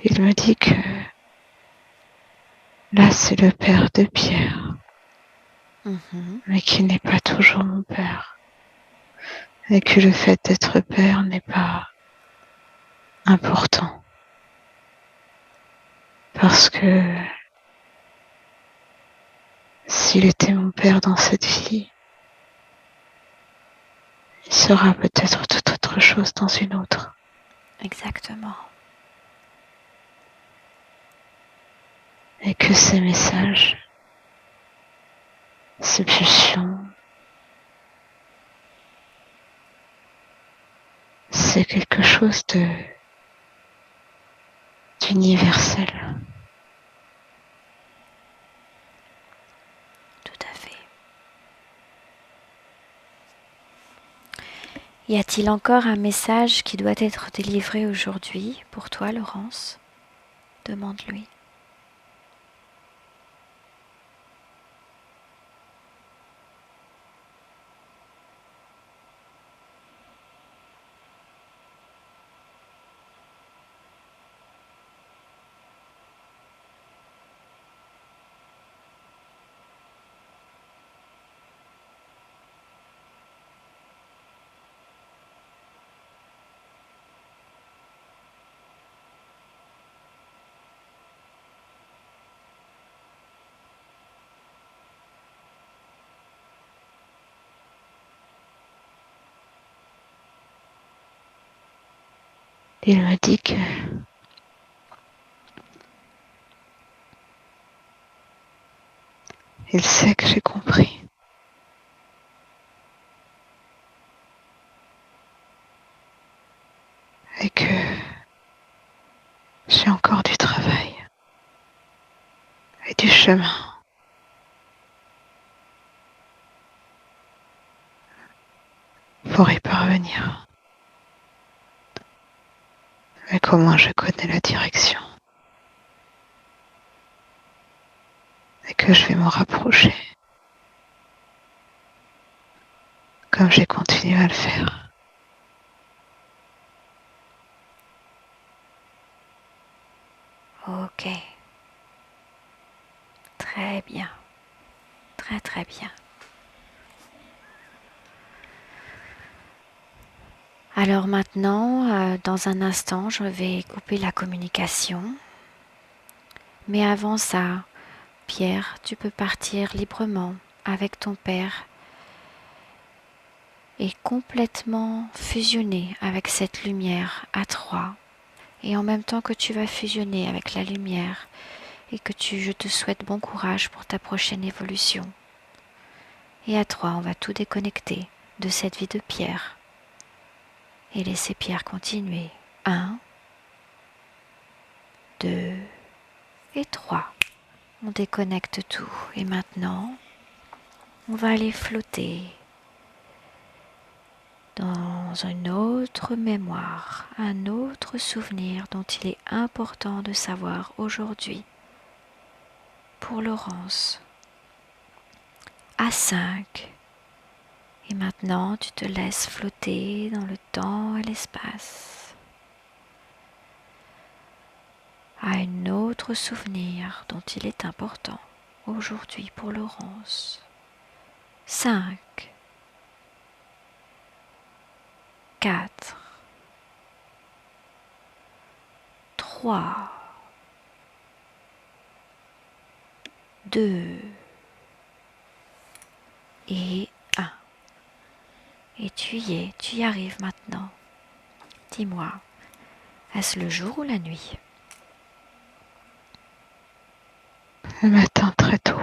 Il me dit que Là, c'est le père de Pierre, Mhm. mais qui n'est pas toujours mon père. Et que le fait d'être père n'est pas important. Parce que s'il était mon père dans cette vie, il sera peut-être toute autre chose dans une autre. Exactement. Et que ces messages, ces pulsions, c'est quelque chose d'universel. Tout à fait. Y a-t-il encore un message qui doit être délivré aujourd'hui pour toi, Laurence? Demande-lui. Il me dit que il sait que j'ai compris. Et que j'ai encore du travail et du chemin pour y parvenir. Mais qu'au moins je connais la direction. Et que je vais m'en rapprocher. Comme j'ai continué à le faire. Ok. Très bien. Très très bien. Alors maintenant, dans un instant, je vais couper la communication. Mais avant ça, Pierre, tu peux partir librement avec ton père et complètement fusionner avec cette lumière à trois. Et en même temps que tu vas fusionner avec la lumière et que je te souhaite bon courage pour ta prochaine évolution. Et à trois, on va tout déconnecter de cette vie de Pierre et laisser Pierre continuer. 1, 2 et 3. On déconnecte tout et maintenant, on va aller flotter dans une autre mémoire, un autre souvenir dont il est important de savoir aujourd'hui. Pour Laurence, à 5. Et maintenant, tu te laisses flotter dans le temps et l'espace. À un autre souvenir dont il est important aujourd'hui pour Laurence. 5, 4, 3, 2 et 1. Et tu y arrives maintenant. Dis-moi, est-ce le jour ou la nuit? Le matin très tôt.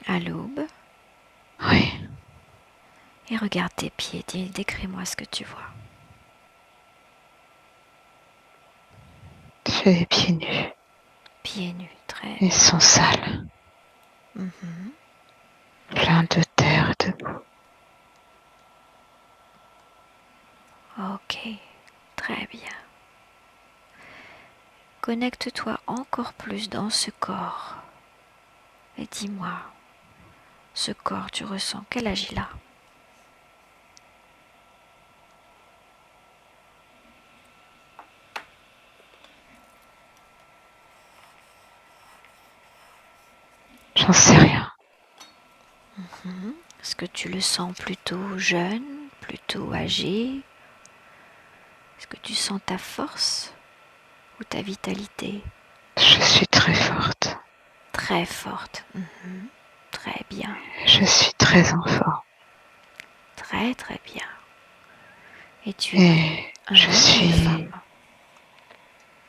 À l'aube. Oui. Et regarde tes pieds, décris-moi ce que tu vois. J'ai les pieds nus. Pieds nus, très Ils bien. sont sales. Plein de terre et de boue. Ok, très bien. Connecte-toi encore plus dans ce corps. Et dis-moi, ce corps, tu ressens quel agit là? J'en sais rien. Est-ce que tu le sens plutôt jeune, plutôt âgé? Est-ce que tu sens ta force ou ta vitalité? Je suis très forte. Très forte. Très bien. Je suis très en forme. Très très bien. Et tu es Et un je homme ou une suis femme?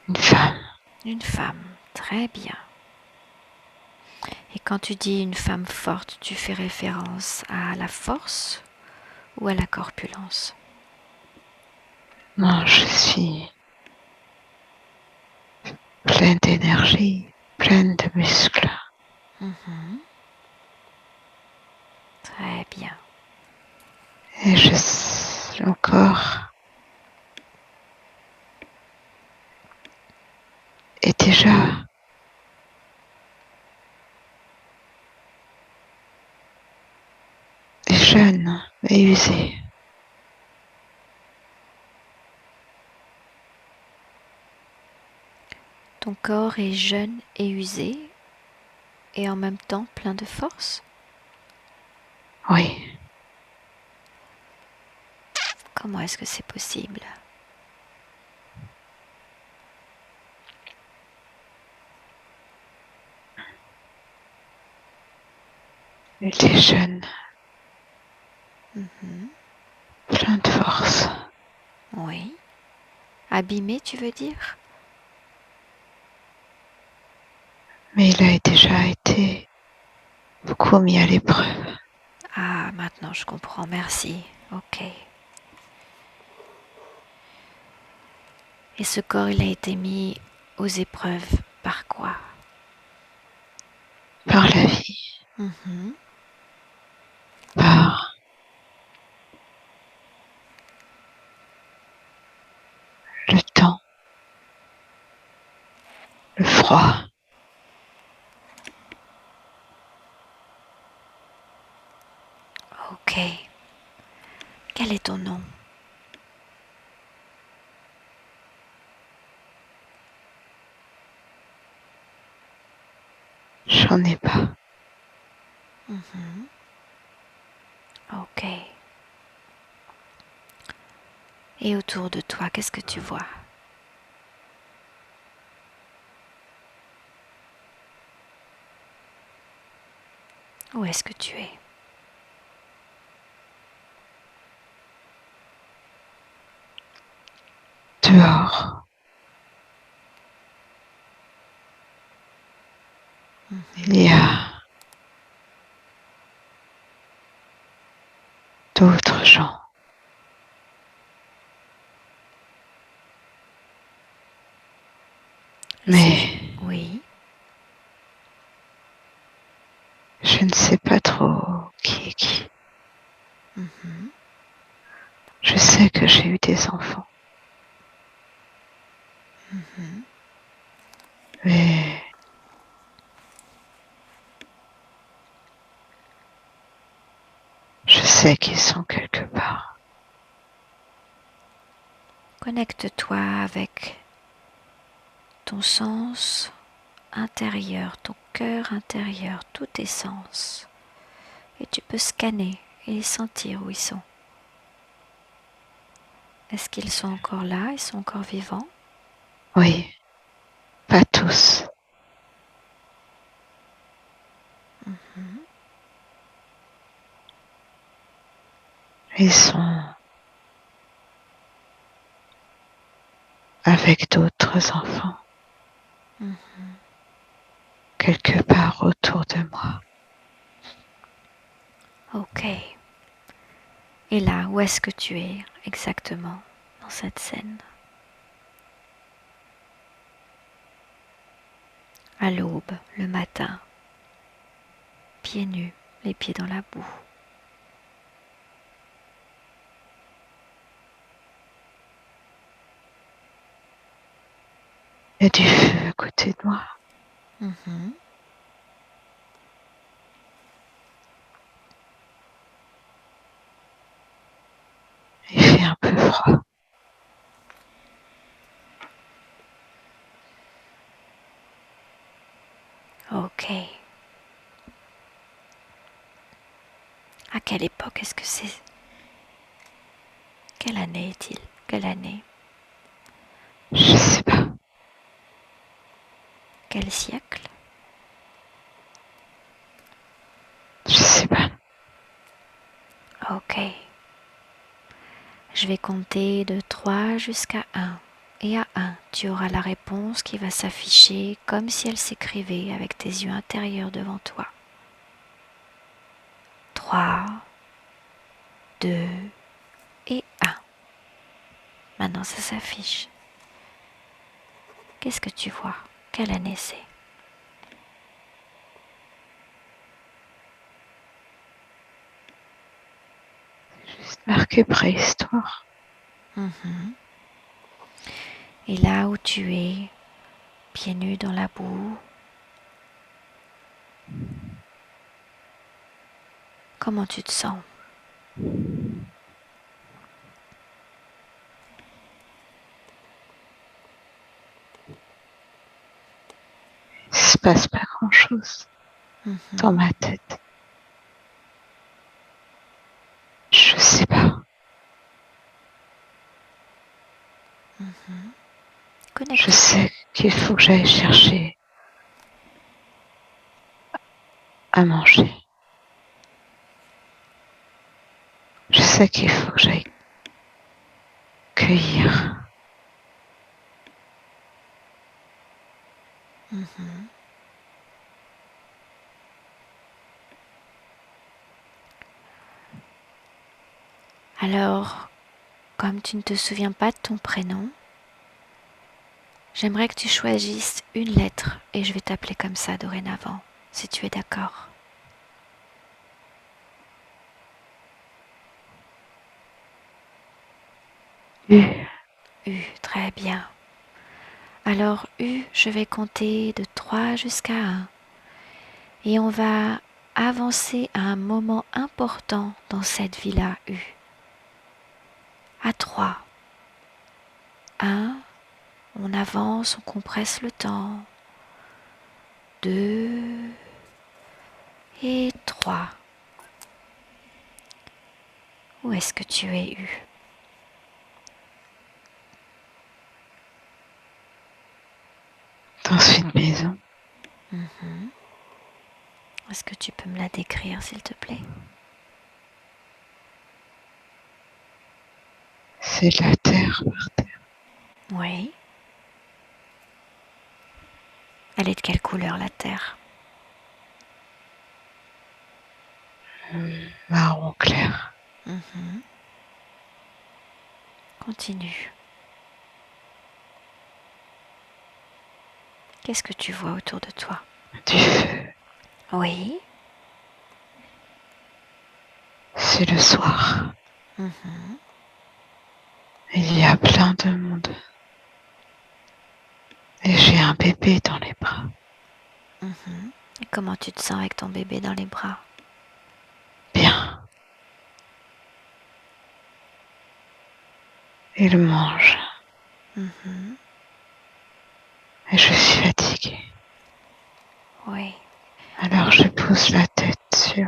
une femme. Une femme. Très bien. Et quand tu dis une femme forte, tu fais référence à la force ou à la corpulence? Non, je suis pleine d'énergie, pleine de muscles. Très bien. Et mon corps est déjà jeune et usé. Ton corps est jeune et usé et en même temps plein de force? Oui, Comment est-ce que c'est possible? il est jeune, Mhm. plein de force. Oui. Abîmé, tu veux dire? Mais il a déjà été beaucoup mis à l'épreuve. Ah, maintenant je comprends, merci. Ok. Et ce corps, il a été mis aux épreuves par quoi? Par la vie, Mhm. par le temps, le froid. Ok. Quel est ton nom? J'en ai pas. Mhm. Ok. Et autour de toi, qu'est-ce que tu vois? Où est-ce que tu es? Dehors, il y a d'autres gens. Et Mais oui. je ne sais pas trop qui est qui. Mhm. Je sais que j'ai eu des enfants. Mhm. Mais je sais qu'ils sont quelque part. Connecte-toi avec ton sens intérieur, ton cœur intérieur, tous tes sens. Et tu peux scanner et sentir où ils sont. Est-ce qu'ils sont encore là? Ils sont encore vivants? Oui, pas tous. Ils sont avec d'autres enfants, quelque part autour de moi. Ok. Et là, où est-ce que tu es exactement dans cette scène? À l'aube, le matin, pieds nus, les pieds dans la boue. Il y a du feu à côté de moi. Mhm. Il fait un peu froid. Ok. À quelle époque est-ce que c'est? Quelle année est-il? Quelle année? Je sais pas. Quel siècle? Je sais pas. Ok. Je vais compter de 3 jusqu'à 1. Et à 1, tu auras la réponse qui va s'afficher comme si elle s'écrivait avec tes yeux intérieurs devant toi. 3, 2 et 1. Maintenant, ça s'affiche. Qu'est-ce que tu vois? Quelle année c'est? Juste marqué préhistoire. Mhm. Et là où tu es, pieds nus dans la boue, comment tu te sens? Il se passe pas grand-chose dans Mhm. ma tête. Je sais pas. Je Connecte-toi. sais qu'il faut que j'aille chercher à manger. Je sais qu'il faut que j'aille cueillir. Mhm. Alors, comme tu ne te souviens pas de ton prénom, j'aimerais que tu choisisses une lettre et je vais t'appeler comme ça dorénavant, si tu es d'accord. U. U, très bien. Alors U, je vais compter de 3 jusqu'à 1 et on va avancer à un moment important dans cette vie-là U. À 3. 1, on avance, on compresse le temps. 2 et 3. Où est-ce que tu es U? Dans une maison. Mhm. Est-ce que tu peux me la décrire, s'il te plaît? C'est de la terre par terre. Oui. Elle est de quelle couleur, la terre? Marron clair. Mhm. Continue. Qu'est-ce que tu vois autour de toi? Du feu. Oui. C'est le soir. Mhm. Il y a plein de monde. Et j'ai un bébé dans les bras. Mhm. Et comment tu te sens avec ton bébé dans les bras? Bien. Il mange. Mhm. Et je suis fatiguée. Oui. Alors je pose la tête sur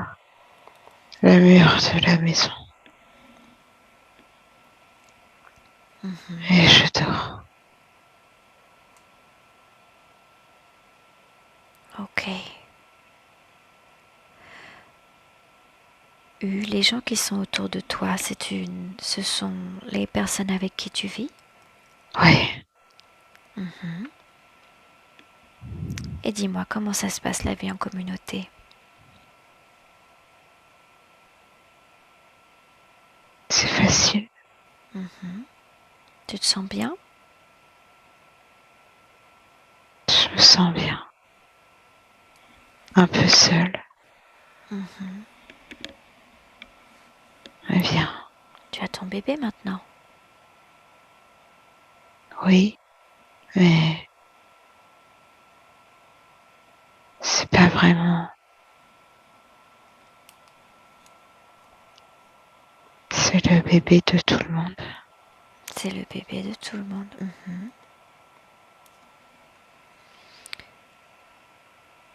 le mur de la maison. Mhm. Et je dors. Ok. Les gens qui sont autour de toi, ce sont les personnes avec qui tu vis? Oui. Mhm. Et dis-moi, comment ça se passe la vie en communauté? C'est facile. Mhm. Tu te sens bien? Je me sens bien. Un peu seule. Mhm. Mais bien. Tu as ton bébé maintenant? Oui. Mais c'est pas vraiment. C'est le bébé de tout le monde. C'est le bébé de tout le monde. Mhm.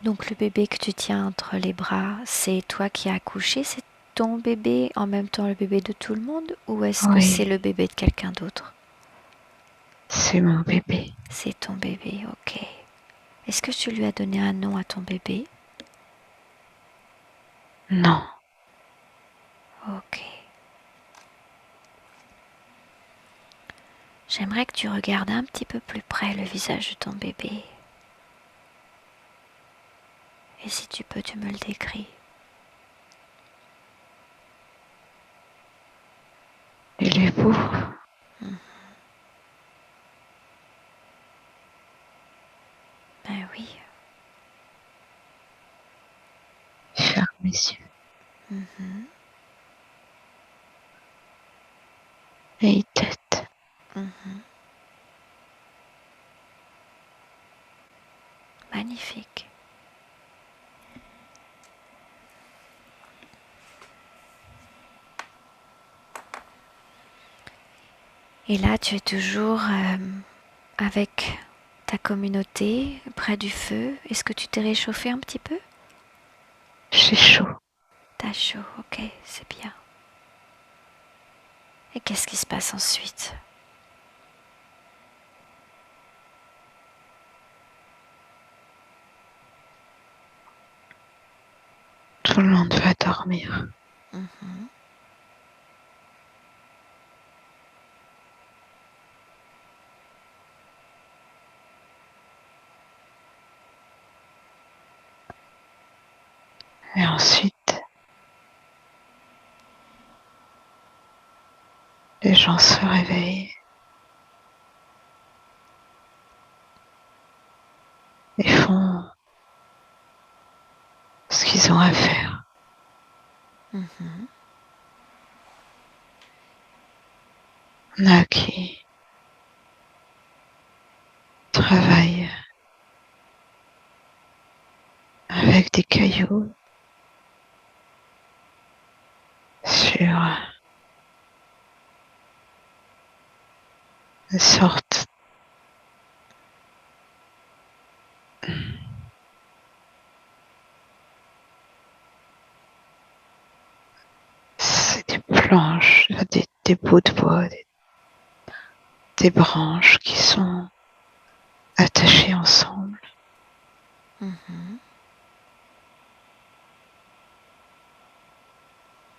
Donc le bébé que tu tiens entre les bras, c'est toi qui as accouché, c'est ton bébé en même temps le bébé de tout le monde ou est-ce que Oui. c'est le bébé de quelqu'un d'autre? C'est mon bébé. C'est ton bébé, ok. Est-ce que tu lui as donné un nom à ton bébé? Non. Ok. J'aimerais que tu regardes un petit peu plus près le visage de ton bébé. Et si tu peux, tu me le décris. Il est beau. Ben oui. Ferme les yeux. Mhm, Et il tête. mhm. Magnifique. Et là, tu es toujours avec ta communauté, près du feu. Est-ce que tu t'es réchauffé un petit peu? J'ai chaud. T'as chaud, ok, c'est bien. Et qu'est-ce qui se passe ensuite? Tout le monde va dormir. Mhm. Et ensuite, les gens se réveillent et font ce qu'ils ont à faire. Mhm. On a qui travaillent avec des cailloux sur une sorte c'est des planches, des bouts de bois, des branches qui sont attachées ensemble. Mhm.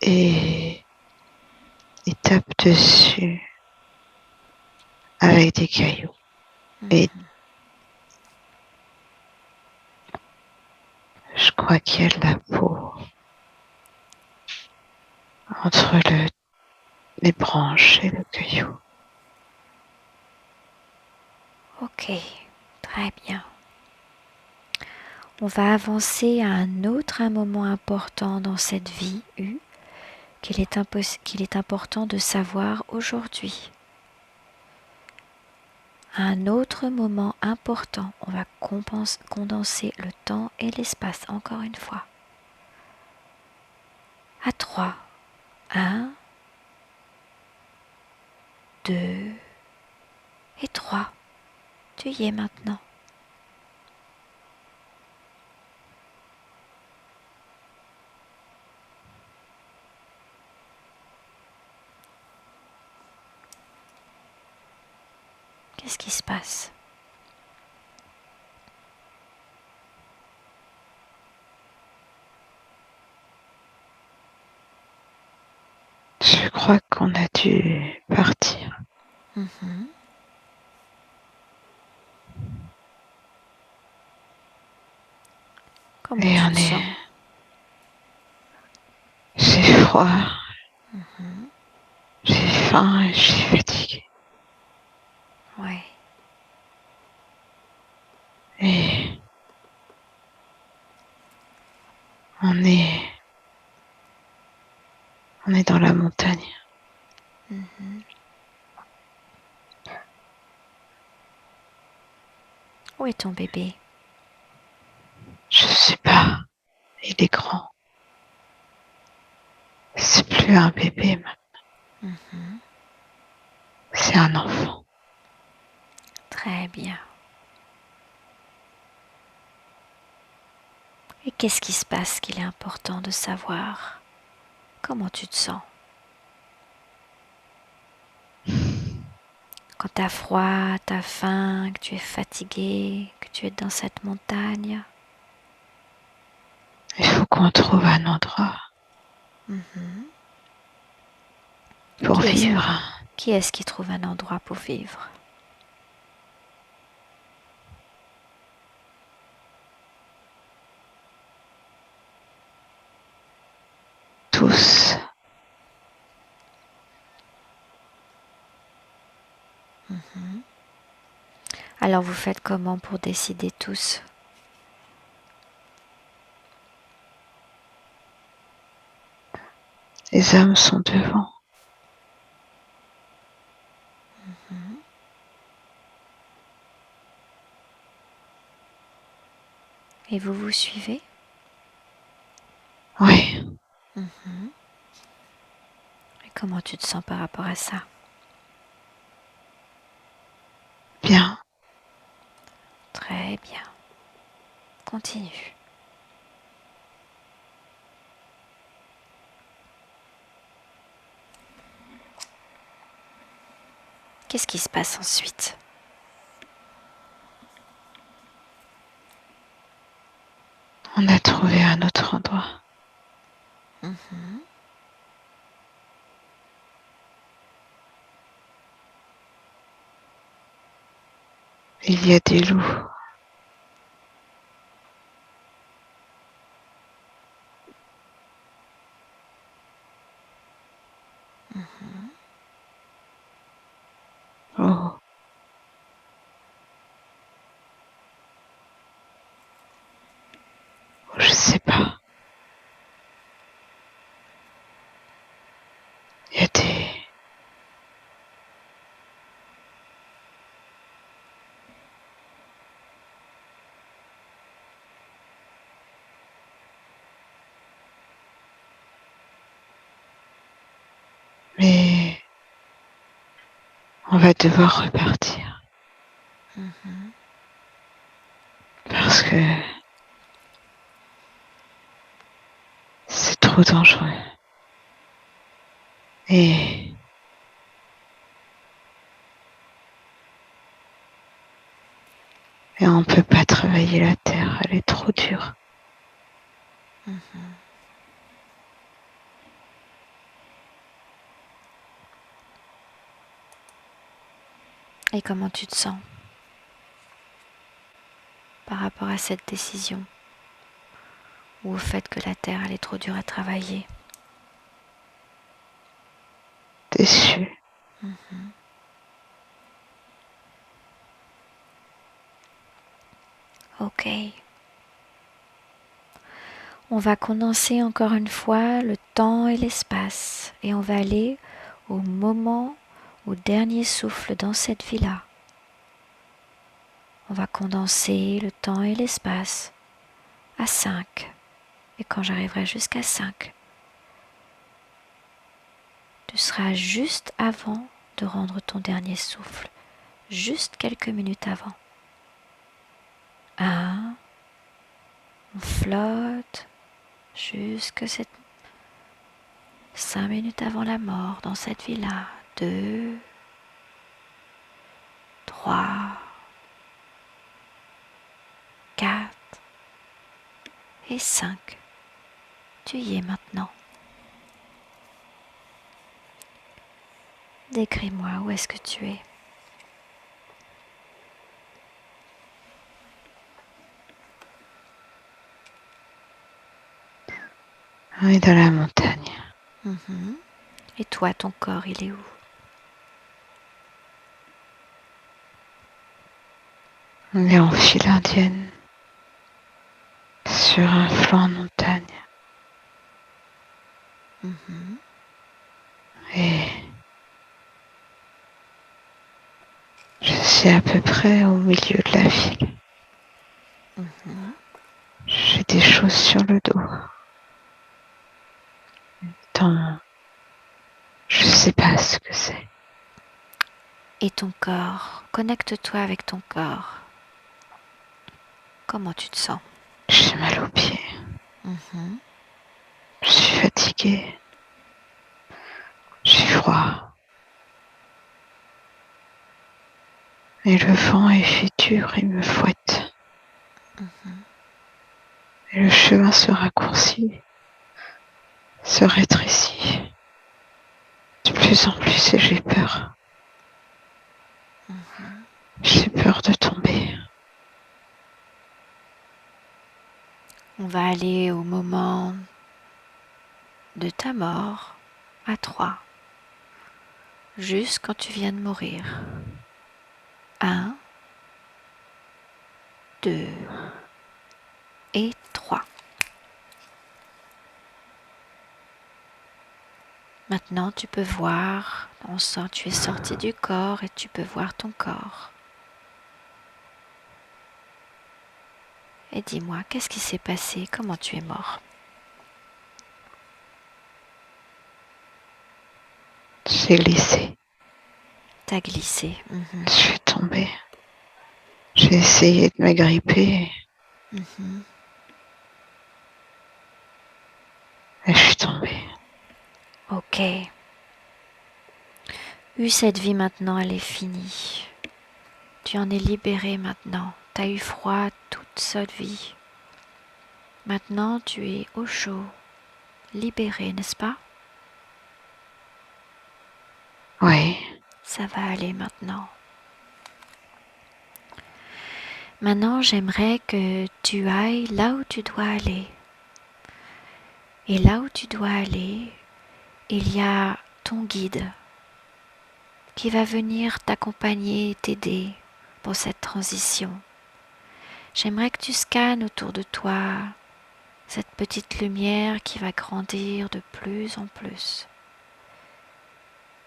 Et ils tapent dessus avec des cailloux. Et je crois qu'il y a de la peau entre les branches et le caillou. Ok, très bien. On va avancer à un moment important dans cette vie qu'il est important de savoir aujourd'hui. Un autre moment important, on va condenser le temps et l'espace encore une fois. À 3. 1, 2 et 3. Tu y es maintenant. Qu'est-ce qui se passe? Je crois qu'on a dû partir. Mhm. Comment Et tu on te est... sens? J'ai froid, Mhm. j'ai faim et je suis fatiguée. Ouais. Et on est... On est dans la montagne. Mhm. Où est ton bébé? Je sais pas. Il est grand. C'est plus un bébé maintenant. Mhm. C'est un enfant. Très bien. Et qu'est-ce qui se passe qu'il est important de savoir? Comment tu te sens? Quand t'as froid, t'as faim, que tu es fatigué, que tu es dans cette montagne. Il faut qu'on trouve un endroit Mhm. pour Qui est-ce vivre. qui, est-ce qui trouve un endroit pour vivre? Tous. Mhm. Alors vous faites comment pour décider tous? Les hommes sont devant. Mhm. Et vous vous suivez? Oui, Mhm. Et comment tu te sens par rapport à ça? bien. Très bien. Continue. Qu'est-ce qui se passe ensuite? On a trouvé un autre endroit. Mhm. Il y a des loups. Mhm. Oh, je sais pas. Il y a des... Mais on va devoir repartir. Mhm. Parce que c'est trop dangereux. Et, et on peut pas travailler la terre, elle est trop dure. Mhm. Et comment tu te sens par rapport à cette décision ou au fait que la terre elle est trop dure à travailler? Déçu. Mhm. Ok. On va condenser encore une fois le temps et l'espace et on va aller au moment, au dernier souffle dans cette vie-là. On va condenser le temps et l'espace à 5. Et quand j'arriverai jusqu'à 5, tu seras juste avant de rendre ton dernier souffle, juste quelques minutes avant. 1, on flotte jusque 5 minutes avant la mort dans cette vie-là. 2, 3, 4 et 5. Tu y es maintenant. Décris-moi où est-ce que tu es. On est dans la montagne. Mhm. Et toi, ton corps, il est où? On est en file indienne. Sur un flanc de montagne. Mhm. Et je suis à peu près au milieu de la file. Mhm. J'ai des choses sur le dos. Dans... Je sais pas ce que c'est. Et ton corps, connecte-toi avec ton corps. Comment tu te sens? J'ai mal aux pieds. Mhm. Je suis fatiguée. J'ai froid. Et le vent est fait dur et me fouette. Et le chemin se raccourcit, se rétrécit. De plus en plus et j'ai peur. J'ai peur de tomber. On va aller au moment de ta mort à 3, juste quand tu viens de mourir. 1, 2 et 3. Maintenant, tu peux voir, tu es sorti du corps et tu peux voir ton corps. Et dis-moi, qu'est-ce qui s'est passé? Comment tu es mort? J'ai glissé. T'as glissé. Je suis tombée. J'ai essayé de m'agripper et je suis tombée. Ok. Cette vie maintenant, elle est finie. Tu en es libéré maintenant. T'as eu froid toute cette vie. Maintenant, tu es au chaud, libéré, n'est-ce pas? Oui. Ça va aller maintenant. Maintenant, j'aimerais que tu ailles là où tu dois aller. Et là où tu dois aller, il y a ton guide qui va venir t'accompagner et t'aider pour cette transition. J'aimerais que tu scannes autour de toi cette petite lumière qui va grandir de plus en plus.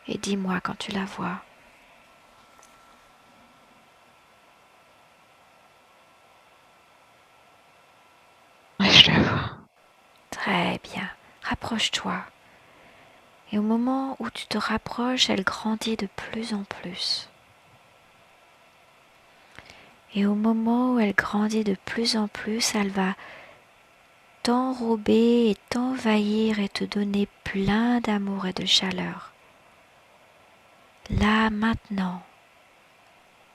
Et dis-moi quand tu la vois. Oui, je la vois. Très bien. Rapproche-toi. Et au moment où tu te rapproches, elle grandit de plus en plus. Et au moment où elle grandit de plus en plus, elle va t'enrober et t'envahir et te donner plein d'amour et de chaleur. Là, maintenant,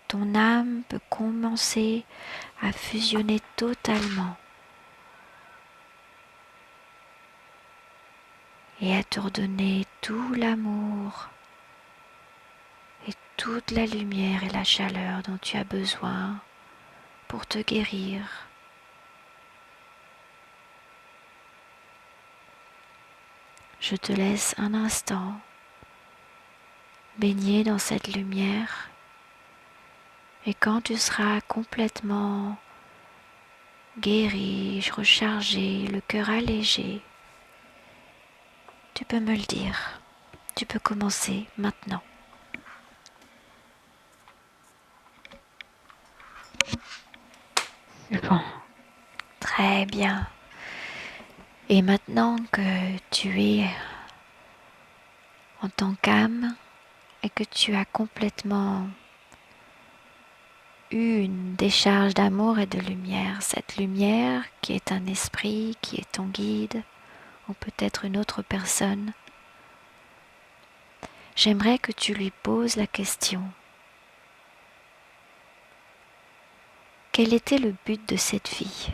ton âme peut commencer à fusionner totalement et à te redonner tout l'amour et toute la lumière et la chaleur dont tu as besoin pour te guérir. Je te laisse un instant baigner dans cette lumière et quand tu seras complètement guéri, rechargé, le cœur allégé, tu peux me le dire. Tu peux commencer maintenant. C'est bon. Très bien. Et maintenant que tu es en tant qu'âme et que tu as complètement eu une décharge d'amour et de lumière, cette lumière qui est un esprit, qui est ton guide, ou peut-être une autre personne, j'aimerais que tu lui poses la question. Quel était le but de cette vie ?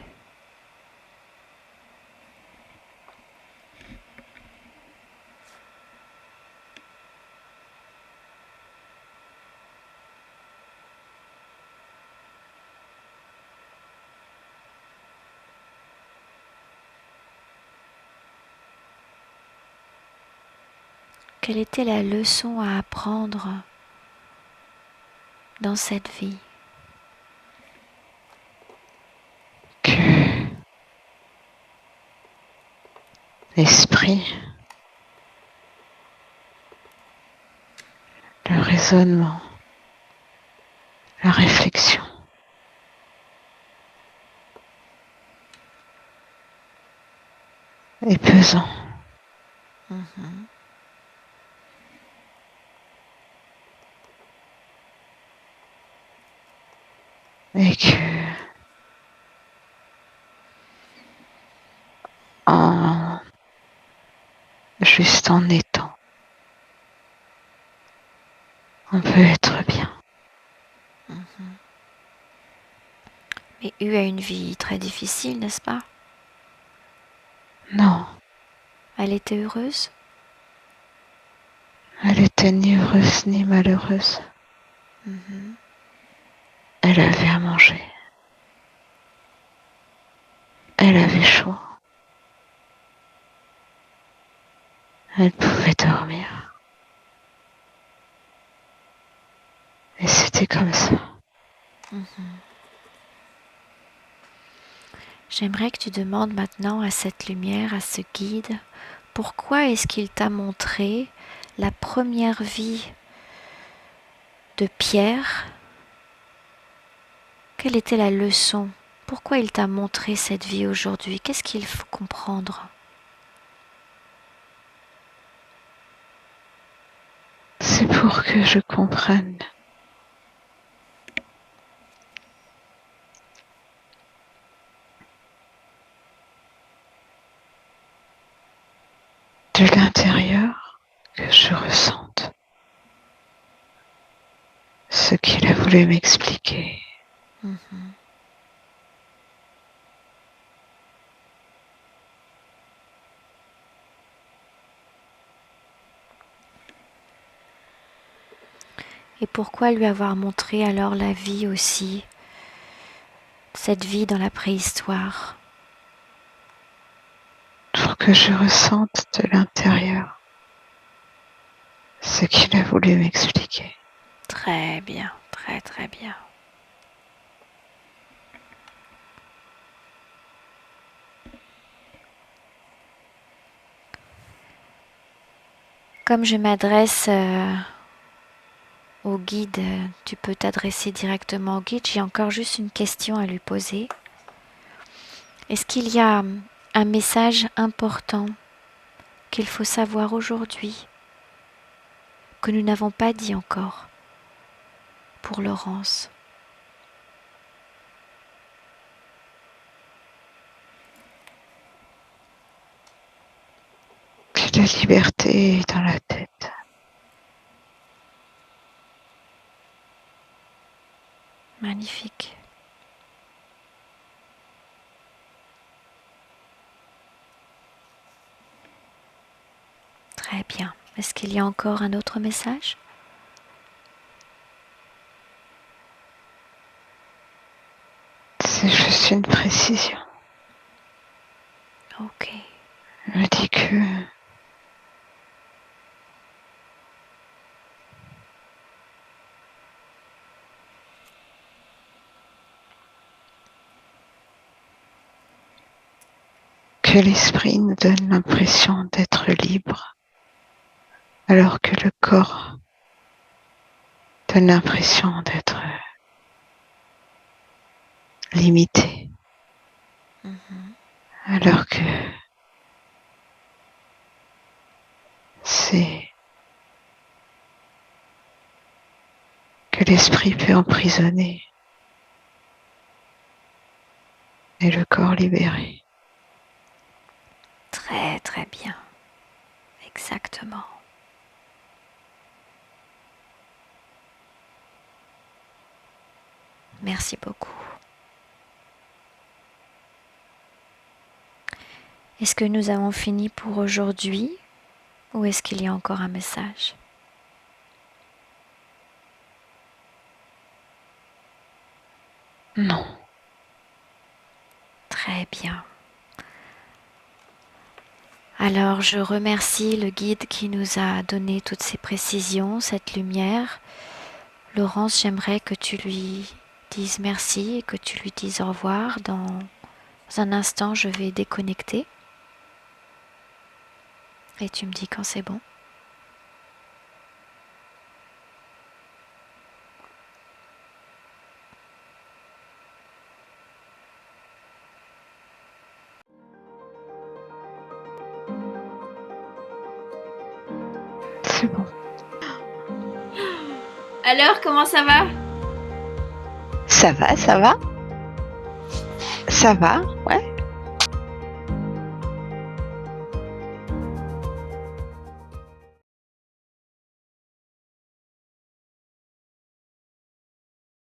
Quelle était la leçon à apprendre dans cette vie ? Que l'esprit, le raisonnement, la réflexion est pesant. Et que juste en étant, on peut être bien. Mais U a une vie très difficile, n'est-ce pas? Non, Elle était heureuse? elle était ni heureuse ni malheureuse. Elle avait à manger. Elle avait chaud. Elle pouvait dormir. Et c'était comme ça. J'aimerais que tu demandes maintenant à cette lumière, à ce guide, pourquoi est-ce qu'il t'a montré la première vie de Pierre? Quelle était la leçon? Pourquoi il t'a montré cette vie aujourd'hui? Qu'est-ce qu'il faut comprendre? C'est pour que je comprenne de l'intérieur, que je ressente ce qu'il a voulu m'expliquer. Et pourquoi lui avoir montré alors la vie aussi, cette vie dans la préhistoire? Pour que je ressente de l'intérieur ce qu'il a voulu m'expliquer. Très bien, très très bien. Comme je m'adresse au guide, tu peux t'adresser directement au guide. J'ai encore juste une question à lui poser. Est-ce qu'il y a un message important qu'il faut savoir aujourd'hui, que nous n'avons pas dit encore pour Laurence? Que la liberté est dans la tête. Magnifique. Très bien. Est-ce qu'il y a encore un autre message? C'est juste une précision. Ok. Elle me dit que l'esprit nous donne l'impression d'être libre, alors que le corps donne l'impression d'être limité. Alors que c'est que l'esprit peut emprisonner et le corps libéré. Très très bien. Exactement. Merci beaucoup. Est-ce que nous avons fini pour aujourd'hui ou est-ce qu'il y a encore un message? Non. Très bien. Alors je remercie le guide qui nous a donné toutes ces précisions, cette lumière. Laurence, j'aimerais que tu lui dises merci et que tu lui dises au revoir. Dans un instant, je vais déconnecter. Et tu me dis quand c'est bon. C'est bon. Alors, comment ça va? Ça va, ça va. Ça va, ouais.